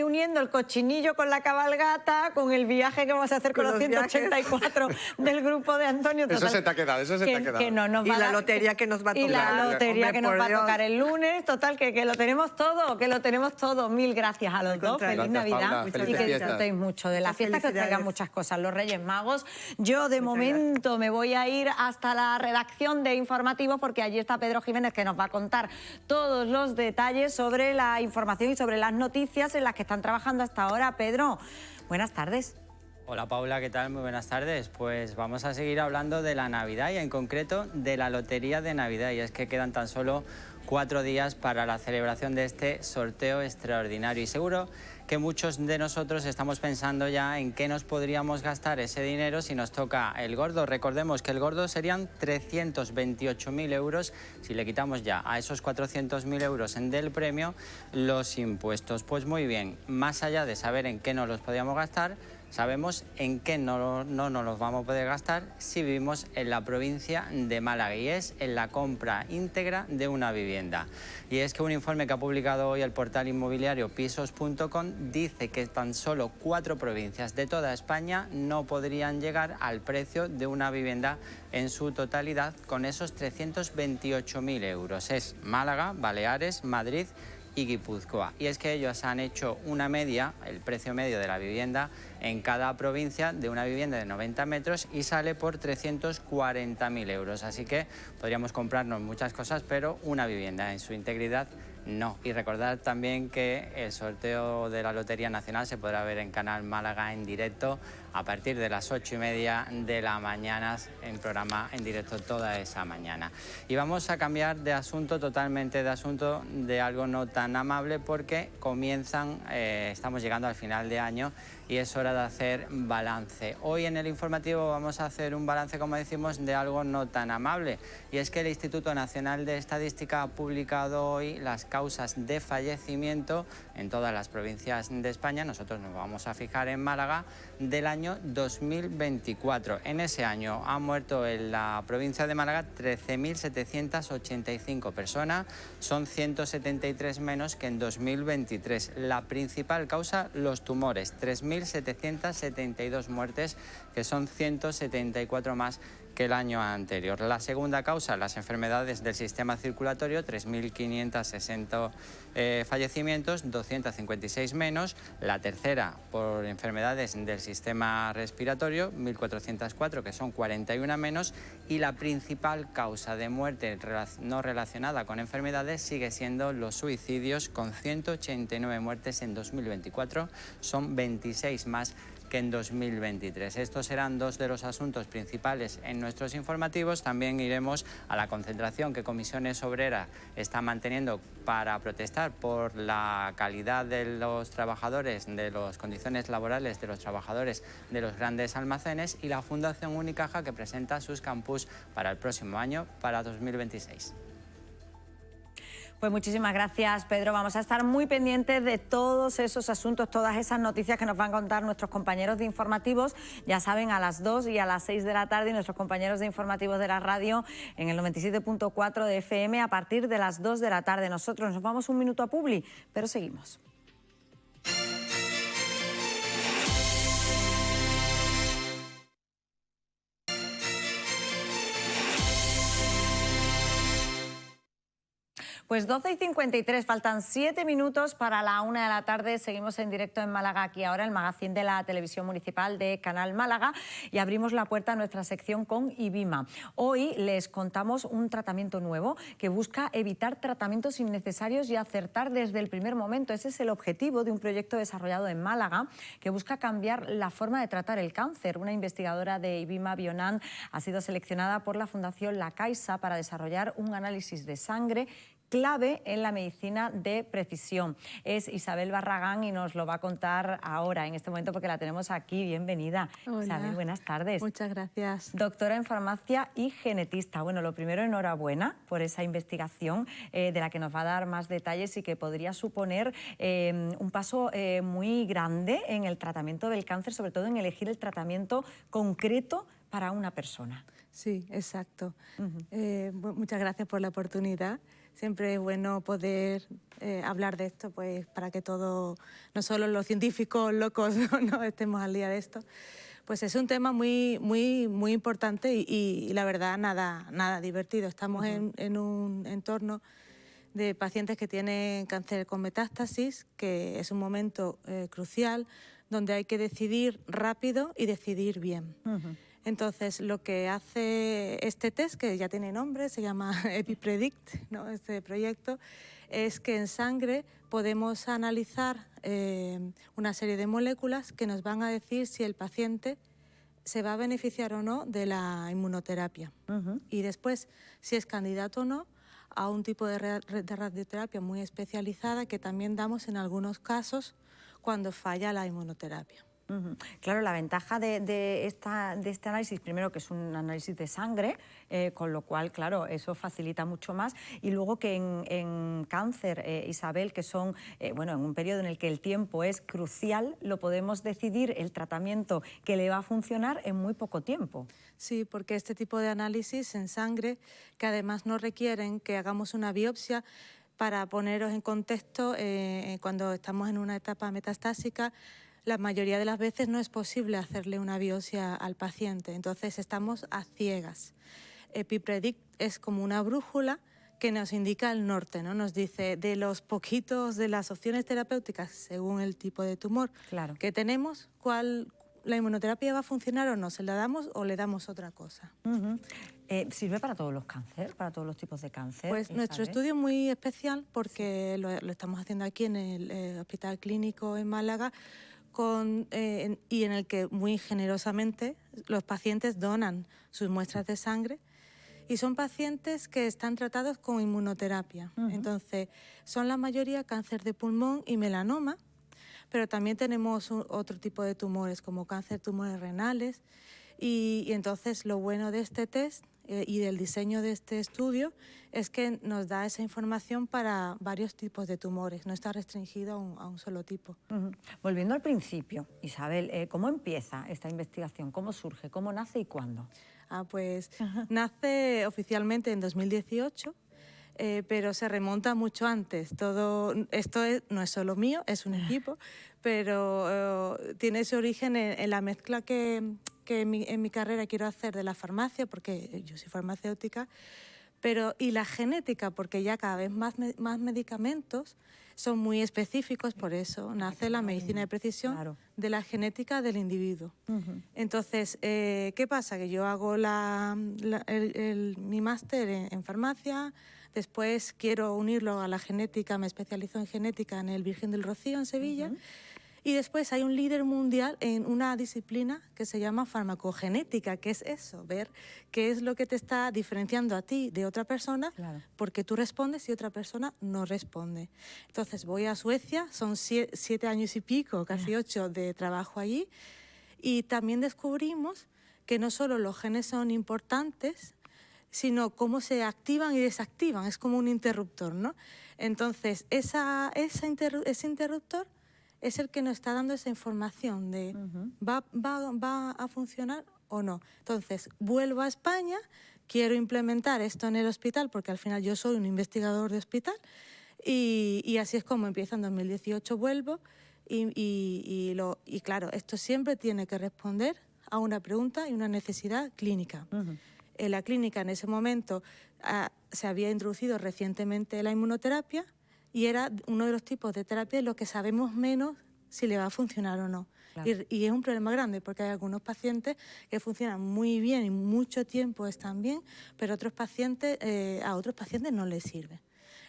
uniendo el cochinillo con la cabalgata, con el viaje que vamos a hacer con los 184 del grupo de Antonio. Total, eso se te ha quedado, eso se te ha quedado. Que no nos va la lotería que nos va a tocar. Y la lotería Hombre, que nos va a Dios. tocar el lunes, total, que lo tenemos todo, que lo tenemos todo. Mil gracias a los dos, feliz Gracias, Navidad Paula, y felices que fiestas. disfrutéis mucho de la Muchas fiesta, que os traigan felicidades. muchas cosas, los Reyes Magos. Yo, de momento, me voy a ir hasta la redacción de Informativos, porque allí está Pedro Jiménez, que nos va a contar todos los detalles sobre la información y sobre las noticias en las que están trabajando hasta ahora. Pedro, buenas tardes. Hola Paula, ¿qué tal? Muy buenas tardes. Pues vamos a seguir hablando de la Navidad y en concreto de la Lotería de Navidad. Y es que quedan tan solo 4 días para la celebración de este sorteo extraordinario. Y seguro que muchos de nosotros estamos pensando ya en qué nos podríamos gastar ese dinero si nos toca el gordo. Recordemos que el gordo serían 328.000 euros si le quitamos ya a esos 400.000 euros del premio los impuestos. Pues muy bien, más allá de saber en qué nos los podíamos gastar, sabemos en qué no nos los vamos a poder gastar si vivimos en la provincia de Málaga, y es en la compra íntegra de una vivienda. Y es que un informe que ha publicado hoy el portal inmobiliario pisos.com dice que tan solo 4 provincias de toda España no podrían llegar al precio de una vivienda en su totalidad con esos 328.000 euros. Es Málaga, Baleares, Madrid y Guipúzcoa. Y es que ellos han hecho una media, el precio medio de la vivienda en cada provincia de una vivienda de 90 metros y sale por 340.000 euros. Así que podríamos comprarnos muchas cosas, pero una vivienda en su integridad no. Y recordar también que el sorteo de la Lotería Nacional se podrá ver en Canal Málaga en directo a partir de las 8:30 de la mañana, en programa en directo toda esa mañana. Y vamos a cambiar de asunto, totalmente de asunto, de algo no tan amable, porque estamos llegando al final de año y es hora de hacer balance. Hoy en el informativo vamos a hacer un balance, como decimos, de algo no tan amable, y es que el Instituto Nacional de Estadística ha publicado hoy las causas de fallecimiento en todas las provincias de España. Nosotros nos vamos a fijar en Málaga del año 2024. En ese año han muerto en la provincia de Málaga 13.785 personas, son 173 menos que en 2023. La principal causa, los tumores, 3.772 muertes, que son 174 más que el año anterior. La segunda causa, las enfermedades del sistema circulatorio, 3.560 fallecimientos, 256 menos. La tercera, por enfermedades del sistema respiratorio, 1.404, que son 41 menos. Y la principal causa de muerte no relacionada con enfermedades sigue siendo los suicidios, con 189 muertes en 2024, son 26 más que en 2023. Estos serán dos de los asuntos principales en nuestros informativos. También iremos a la concentración que Comisiones Obreras está manteniendo para protestar por la calidad de los trabajadores, de las condiciones laborales de los trabajadores de los grandes almacenes, y la Fundación Unicaja, que presenta sus campus para el próximo año, para 2026. Pues muchísimas gracias, Pedro. Vamos a estar muy pendientes de todos esos asuntos, todas esas noticias que nos van a contar nuestros compañeros de informativos. Ya saben, a las 2 y a las 6 de la tarde, y nuestros compañeros de informativos de la radio en el 97.4 de FM a partir de las 2 de la tarde. Nosotros nos vamos un minuto a Publi, pero seguimos. Pues 12:53, faltan 7 minutos para la 1 de la tarde. Seguimos en directo en Málaga, aquí ahora, el magazín de la televisión municipal de Canal Málaga, y abrimos la puerta a nuestra sección con IBIMA. Hoy les contamos un tratamiento nuevo que busca evitar tratamientos innecesarios y acertar desde el primer momento. Ese es el objetivo de un proyecto desarrollado en Málaga que busca cambiar la forma de tratar el cáncer. Una investigadora de IBIMA, Bionan, ha sido seleccionada por la Fundación La Caixa para desarrollar un análisis de sangre clave en la medicina de precisión. Es Isabel Barragán y nos lo va a contar ahora, en este momento, porque la tenemos aquí. Bienvenida. Hola. Isabel, buenas tardes. Muchas gracias. Doctora en farmacia y genetista. Bueno, lo primero, enhorabuena por esa investigación de la que nos va a dar más detalles y que podría suponer un paso muy grande en el tratamiento del cáncer, sobre todo en elegir el tratamiento concreto para una persona. Sí, exacto. Muchas gracias por la oportunidad. Siempre es bueno poder hablar de esto, pues para que todos, no solo los científicos locos, no estemos al día de esto. Pues es un tema muy importante y la verdad nada divertido. Estamos en un entorno de pacientes que tienen cáncer con metástasis, que es un momento crucial donde hay que decidir rápido y decidir bien. Entonces, lo que hace este test, que ya tiene nombre, se llama EpiPredict, ¿no? Este proyecto, es que en sangre podemos analizar una serie de moléculas que nos van a decir si el paciente se va a beneficiar o no de la inmunoterapia. Y después, si es candidato o no a un tipo de radioterapia muy especializada que también damos en algunos casos cuando falla la inmunoterapia. Claro, la ventaja de este análisis, primero que es un análisis de sangre, con lo cual, claro, eso facilita mucho más. Y luego que en cáncer, Isabel, que son, bueno, en un periodo en el que el tiempo es crucial, lo podemos decidir el tratamiento que le va a funcionar en muy poco tiempo. Sí, porque este tipo de análisis en sangre, que además no requieren que hagamos una biopsia, para poneros en contexto, cuando estamos en una etapa metastásica, la mayoría de las veces no es posible hacerle una biopsia al paciente, entonces estamos a ciegas. EpiPredict es como una brújula que nos indica el norte, ¿no? Nos dice de los poquitos de las opciones terapéuticas según el tipo de tumor que tenemos, cuál la inmunoterapia va a funcionar o no, se la damos o le damos otra cosa. ¿Sirve para todos los cánceres, para todos los tipos de cáncer? Pues nuestro estudio es muy especial porque lo estamos haciendo aquí en el Hospital Clínico en Málaga, y en el que muy generosamente los pacientes donan sus muestras de sangre y son pacientes que están tratados con inmunoterapia. Entonces, son la mayoría cáncer de pulmón y melanoma, pero también tenemos otro tipo de tumores como cáncer, tumores renales, y entonces lo bueno de este test y del diseño de este estudio es que nos da esa información para varios tipos de tumores, no está restringido a un solo tipo. Volviendo al principio, Isabel, ¿cómo empieza esta investigación? ¿Cómo surge? ¿Cómo nace y cuándo? Pues nace oficialmente en 2018, pero se remonta mucho antes. Todo esto no es solo mío, es un equipo, pero tiene su origen en la mezcla que en mi carrera quiero hacer de la farmacia, porque yo soy farmacéutica, y la genética, porque ya cada vez más medicamentos son muy específicos, por eso nace la medicina de precisión de la genética del individuo. Entonces, ¿qué pasa? Que yo hago mi máster en farmacia, después quiero unirlo a la genética, me especializo en genética en el Virgen del Rocío, en Sevilla, y después hay un líder mundial en una disciplina que se llama farmacogenética, que es eso, ver qué es lo que te está diferenciando a ti de otra persona, porque tú respondes y otra persona no responde. Entonces voy a Suecia, son 7 años y pico, casi 8 de trabajo allí, y también descubrimos que no solo los genes son importantes, sino cómo se activan y desactivan, es como un interruptor, ¿no? Entonces ese interruptor es el que nos está dando esa información de ¿va a funcionar o no? Entonces, vuelvo a España, quiero implementar esto en el hospital, porque al final yo soy un investigador de hospital, y así es como empieza en 2018, vuelvo, y claro, esto siempre tiene que responder a una pregunta y una necesidad clínica. En la clínica, en ese momento, se había introducido recientemente la inmunoterapia, y era uno de los tipos de terapia en los que sabemos menos si le va a funcionar o no. Y es un problema grande porque hay algunos pacientes que funcionan muy bien y mucho tiempo están bien, pero a otros pacientes no les sirve.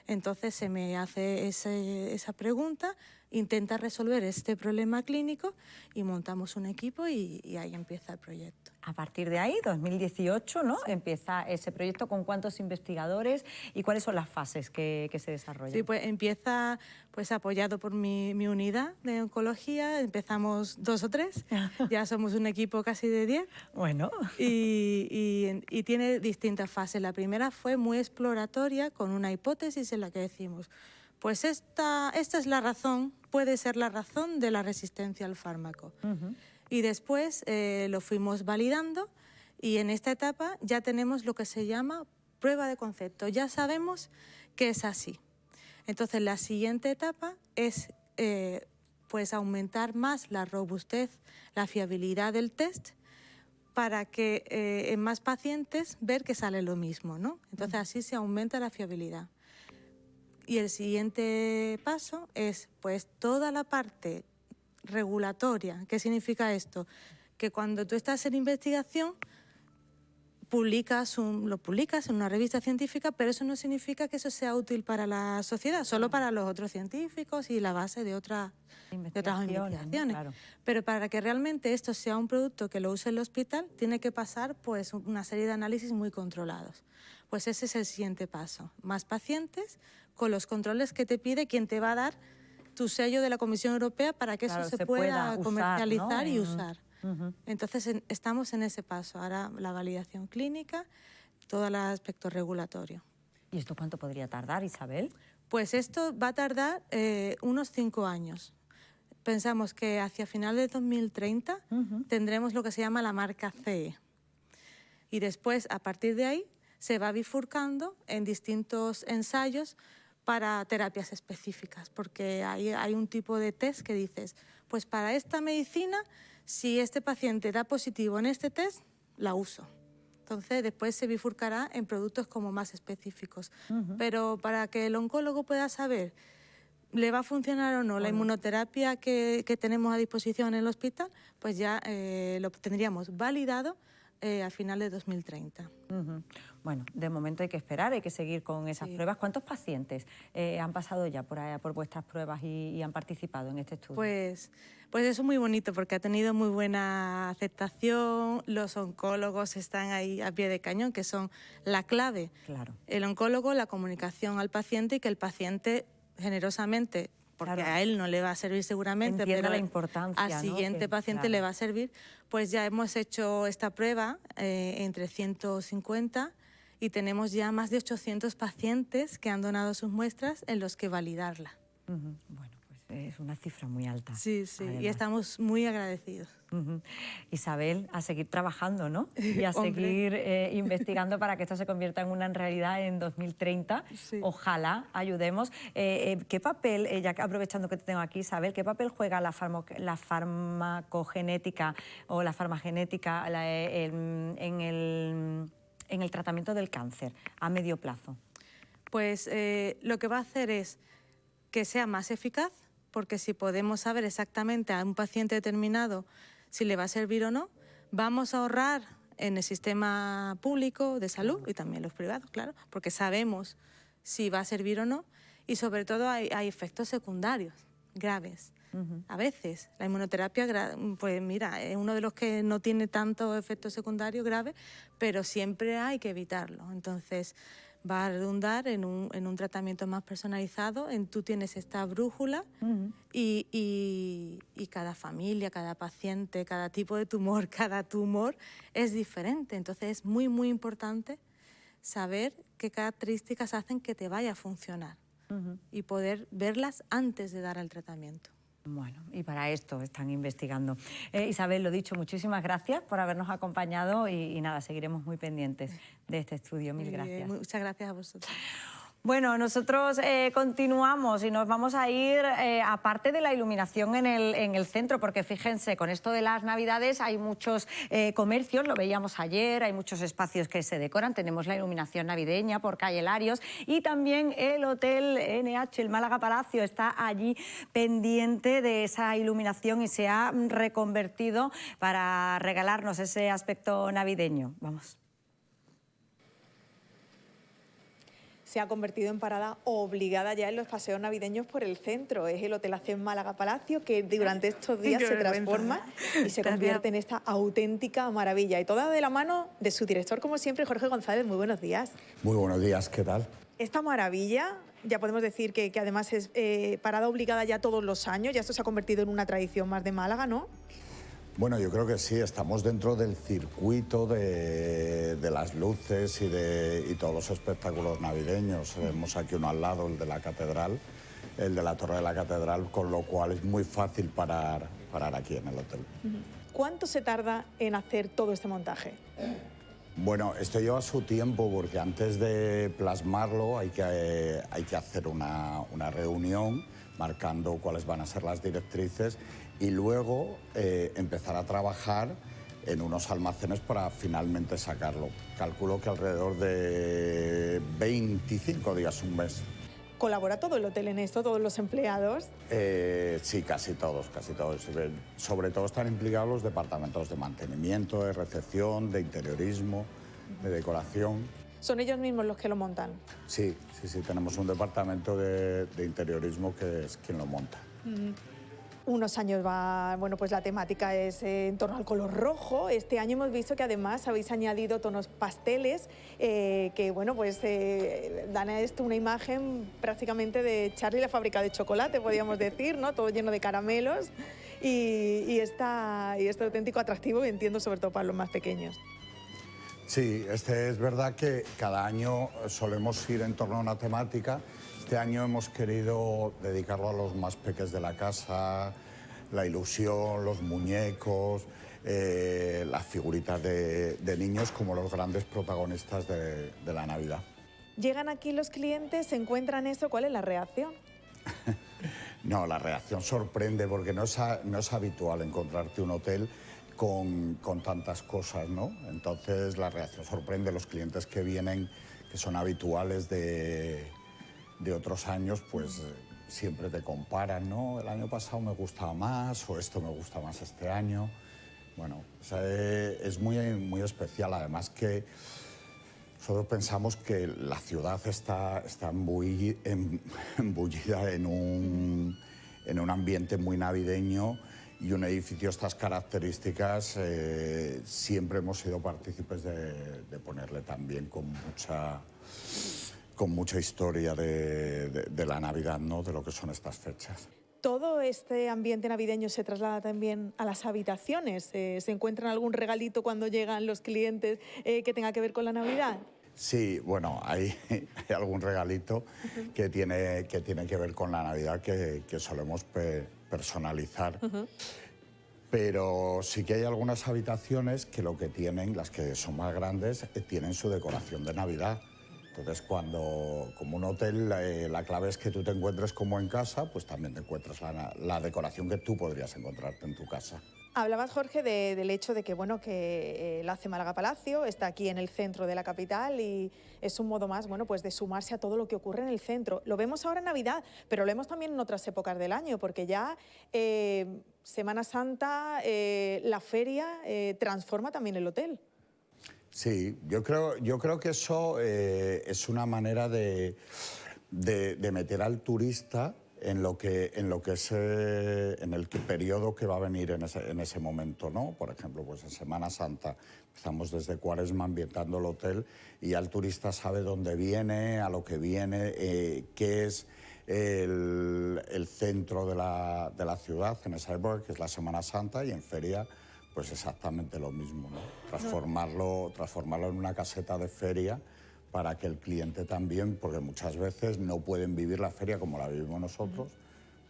Entonces se me hace esa pregunta intenta resolver este problema clínico y montamos un equipo y ahí empieza el proyecto. A partir de ahí, 2018, ¿no? Sí. Empieza ese proyecto. ¿Con cuántos investigadores y cuáles son las fases que se desarrollan? Sí, pues empieza pues apoyado por mi unidad de oncología. Empezamos 2 o 3, ya somos un equipo casi de 10. Bueno. Y tiene distintas fases. La primera fue muy exploratoria, con una hipótesis en la que decimos, pues esta es la razón, puede ser la razón de la resistencia al fármaco. Y después lo fuimos validando y en esta etapa ya tenemos lo que se llama prueba de concepto. Ya sabemos que es así. Entonces la siguiente etapa es pues aumentar más la robustez, la fiabilidad del test para que en más pacientes ver que sale lo mismo, ¿no? Entonces así se aumenta la fiabilidad. Y el siguiente paso es pues toda la parte regulatoria. ¿Qué significa esto? Que cuando tú estás en investigación lo publicas en una revista científica, pero eso no significa que eso sea útil para la sociedad, solo para los otros científicos y la base de otras investigaciones. Claro. Pero para que realmente esto sea un producto que lo use el hospital, tiene que pasar pues una serie de análisis muy controlados. Pues ese es el siguiente paso. Más pacientes con los controles que te pide quien te va a dar tu sello de la Comisión Europea para que eso se pueda comercializar, ¿no? Y usar. Entonces estamos en ese paso. Ahora la validación clínica, todo el aspecto regulatorio. ¿Y esto cuánto podría tardar, Isabel? Pues esto va a tardar unos 5 años. Pensamos que hacia final de 2030 tendremos lo que se llama la marca CE. Y después, a partir de ahí, se va bifurcando en distintos ensayos para terapias específicas, porque hay un tipo de test que dices, pues para esta medicina, si este paciente da positivo en este test, la uso. Entonces después se bifurcará en productos como más específicos. Pero para que el oncólogo pueda saber, ¿le va a funcionar o no la inmunoterapia que tenemos a disposición en el hospital? Pues ya lo tendríamos validado a final de 2030. Bueno, de momento hay que esperar, hay que seguir con esas pruebas. ¿Cuántos pacientes han pasado ya por vuestras pruebas y han participado en este estudio? Pues eso es muy bonito porque ha tenido muy buena aceptación, los oncólogos están ahí a pie de cañón, que son la clave. Claro. El oncólogo, la comunicación al paciente y que el paciente generosamente, porque a él no le va a servir seguramente, entienda pero la importancia, al siguiente paciente le va a servir, pues ya hemos hecho esta prueba entre 150 y tenemos ya más de 800 pacientes que han donado sus muestras en los que validarla. Bueno, pues es una cifra muy alta. Sí, y estamos muy agradecidos. Isabel, a seguir trabajando, ¿no? Y a seguir investigando para que esto se convierta en una realidad en 2030. Ojalá ayudemos. ¿Qué papel, ya que aprovechando que te tengo aquí, Isabel, qué papel juega la farmacogenética o la farmagenética en el tratamiento del cáncer a medio plazo? Pues lo que va a hacer es que sea más eficaz, porque si podemos saber exactamente a un paciente determinado si le va a servir o no, vamos a ahorrar en el sistema público de salud y también los privados, claro, porque sabemos si va a servir o no y sobre todo hay efectos secundarios graves. A veces la inmunoterapia, pues mira, es uno de los que no tiene tantos efectos secundarios graves, pero siempre hay que evitarlo. Entonces va a redundar en un tratamiento más personalizado, tú tienes esta brújula y cada familia, cada paciente, cada tipo de tumor, cada tumor es diferente. Entonces es muy, muy importante saber qué características hacen que te vaya a funcionar y poder verlas antes de dar el tratamiento. Bueno, y para esto están investigando. Isabel, lo dicho, muchísimas gracias por habernos acompañado y nada, seguiremos muy pendientes de este estudio. Mil gracias. Muchas gracias a vosotros. Bueno, nosotros continuamos y nos vamos a ir, aparte de la iluminación en el centro, porque fíjense, con esto de las Navidades hay muchos comercios, lo veíamos ayer, hay muchos espacios que se decoran, tenemos la iluminación navideña por calle Larios y también el Hotel NH, el Málaga Palacio, está allí pendiente de esa iluminación y se ha reconvertido para regalarnos ese aspecto navideño. Vamos. se ha convertido en parada obligada ya en los paseos navideños por el centro. Es el Hotel AC Málaga Palacio, que durante estos días Qué se vergüenza. transforma y se convierte en esta auténtica maravilla. Y toda de la mano de su director, como siempre, Jorge González. Muy buenos días. Muy buenos días, ¿qué tal? Esta maravilla, ya podemos decir que además es parada obligada ya todos los años, ya esto se ha convertido en una tradición más de Málaga, ¿no? Bueno, yo creo que sí, estamos dentro del circuito de las luces y todos los espectáculos navideños. Vemos aquí uno al lado, el de la catedral, el de la torre de la catedral, con lo cual es muy fácil parar aquí en el hotel. ¿Cuánto se tarda en hacer todo este montaje? Bueno, esto lleva su tiempo porque antes de plasmarlo hay que hacer una reunión marcando cuáles van a ser las directrices y luego empezar a trabajar en unos almacenes para finalmente sacarlo. Calculo que alrededor de 25 días, un mes. ¿Colabora todo el hotel en esto, todos los empleados? Sí, casi todos, casi todos. Sobre todo están implicados los departamentos de mantenimiento, de recepción, de interiorismo, de decoración. ¿Son ellos mismos los que lo montan? Sí, tenemos un departamento de interiorismo que es quien lo monta. Unos años va, bueno, pues la temática es en torno al color rojo. Este año hemos visto que además habéis añadido tonos pasteles que, bueno, pues dan a esto una imagen prácticamente de Charlie la fábrica de chocolate, podríamos decir, ¿no? Todo lleno de caramelos y este auténtico atractivo, entiendo, sobre todo para los más pequeños. Sí, es verdad que cada año solemos ir en torno a una temática. Este año hemos querido dedicarlo a los más pequeños de la casa, la ilusión, los muñecos, las figuritas de niños como los grandes protagonistas de la Navidad. Llegan aquí los clientes, se encuentran esto, ¿cuál es la reacción? No, la reacción sorprende porque no es habitual encontrarte un hotel con tantas cosas, ¿no? Entonces la reacción sorprende. Los clientes que vienen, que son habituales de otros años, pues siempre te comparan, ¿no? El año pasado me gustaba más o esto me gusta más este año. Bueno, o sea, es muy especial. Además que nosotros pensamos que la ciudad está embullida en un ambiente muy navideño y un edificio de estas características siempre hemos sido partícipes de ponerle también con mucha historia de la Navidad, ¿no? De lo que son estas fechas. ¿Todo este ambiente navideño se traslada también a las habitaciones? ¿Se encuentran algún regalito cuando llegan los clientes que tenga que ver con la Navidad? Sí, bueno, hay algún regalito que tiene que ver con la Navidad que solemos personalizar. Pero sí que hay algunas habitaciones que lo que tienen, las que son más grandes, tienen su decoración de Navidad. Entonces, como un hotel, la clave es que tú te encuentres como en casa, pues también te encuentras la decoración que tú podrías encontrarte en tu casa. Hablabas, Jorge, del hecho de que, bueno, que el AC Málaga Palacio está aquí en el centro de la capital y es un modo más, bueno, pues de sumarse a todo lo que ocurre en el centro. Lo vemos ahora en Navidad, pero lo vemos también en otras épocas del año, porque ya Semana Santa, la feria transforma también el hotel. Sí, yo creo que eso es una manera de meter al turista en el periodo que va a venir en ese momento, ¿no? Por ejemplo, pues en Semana Santa estamos desde Cuaresma ambientando el hotel y ya el turista sabe dónde viene, a lo que viene, qué es el centro de la ciudad en esa época, que es la Semana Santa, y en feria pues exactamente lo mismo, ¿no? Transformarlo en una caseta de feria para que el cliente también, porque muchas veces no pueden vivir la feria como la vivimos nosotros,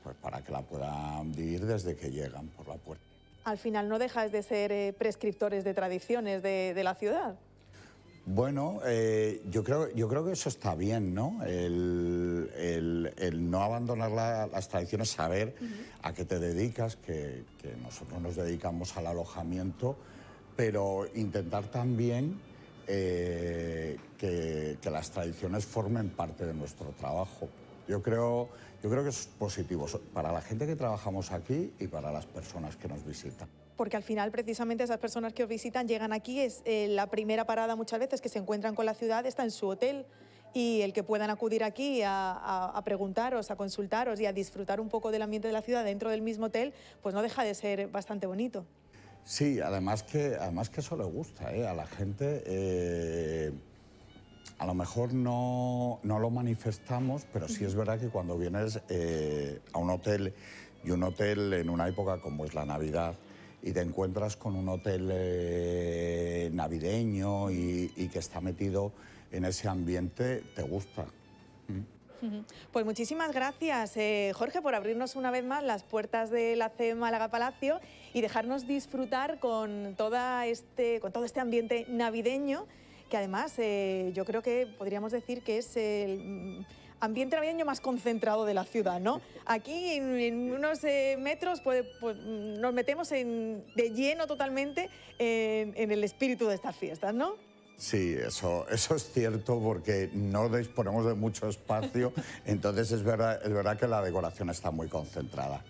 pues para que la puedan vivir desde que llegan por la puerta. Al final no dejáis de ser prescriptores de tradiciones de la ciudad. Bueno, yo creo que eso está bien, ¿no? El no abandonar las tradiciones, saber a qué te dedicas, que nosotros nos dedicamos al alojamiento, pero intentar también que las tradiciones formen parte de nuestro trabajo. Yo creo que es positivo para la gente que trabajamos aquí y para las personas que nos visitan. Porque al final, precisamente, esas personas que os visitan llegan aquí, es la primera parada muchas veces que se encuentran con la ciudad, está en su hotel y el que puedan acudir aquí a preguntaros, a consultaros y a disfrutar un poco del ambiente de la ciudad dentro del mismo hotel, pues no deja de ser bastante bonito. Sí, además que eso le gusta a la gente. A lo mejor no lo manifestamos, pero sí es verdad que cuando vienes a un hotel, y un hotel en una época como es la Navidad, y te encuentras con un hotel navideño y que está metido en ese ambiente, te gusta. Pues muchísimas gracias, Jorge, por abrirnos una vez más las puertas de la CEE Málaga Palacio y dejarnos disfrutar con todo este ambiente navideño, que además yo creo que podríamos decir que es el ambiente navideño más concentrado de la ciudad, ¿no? Aquí en unos metros pues nos metemos de lleno totalmente en el espíritu de estas fiestas, ¿no? Sí, eso es cierto, porque no disponemos de mucho espacio, entonces es verdad que la decoración está muy concentrada.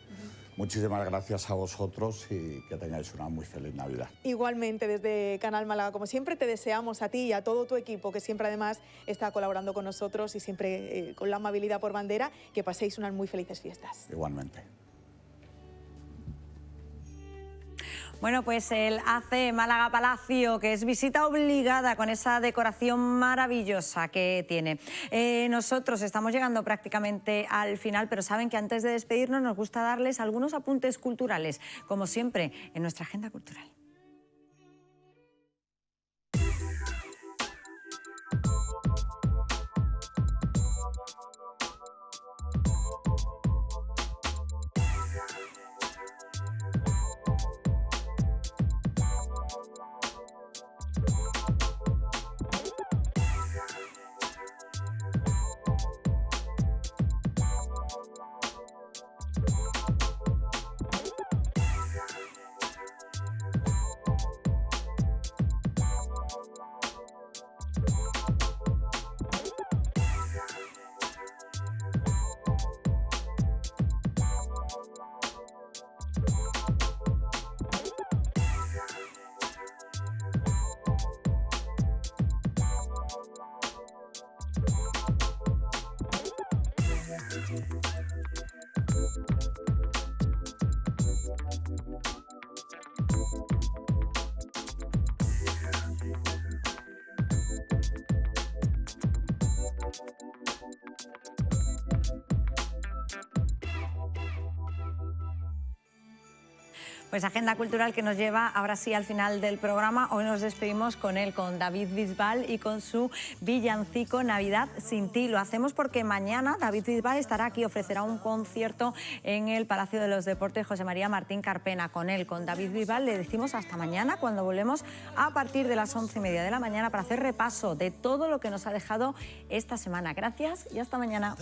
Muchísimas gracias a vosotros y que tengáis una muy feliz Navidad. Igualmente, desde Canal Málaga, como siempre, te deseamos a ti y a todo tu equipo, que siempre además está colaborando con nosotros y siempre con la amabilidad por bandera, que paséis unas muy felices fiestas. Igualmente. Bueno, pues el AC Málaga Palacio, que es visita obligada con esa decoración maravillosa que tiene. Nosotros estamos llegando prácticamente al final, pero saben que antes de despedirnos nos gusta darles algunos apuntes culturales, como siempre, en nuestra agenda cultural. Pues agenda cultural que nos lleva ahora sí al final del programa. Hoy nos despedimos con él, con David Bisbal y con su villancico Navidad sin ti. Lo hacemos porque mañana David Bisbal estará aquí, ofrecerá un concierto en el Palacio de los Deportes José María Martín Carpena. Con él, con David Bisbal, le decimos hasta mañana, cuando volvemos a partir de las 11:30 de la mañana para hacer repaso de todo lo que nos ha dejado esta semana. Gracias y hasta mañana.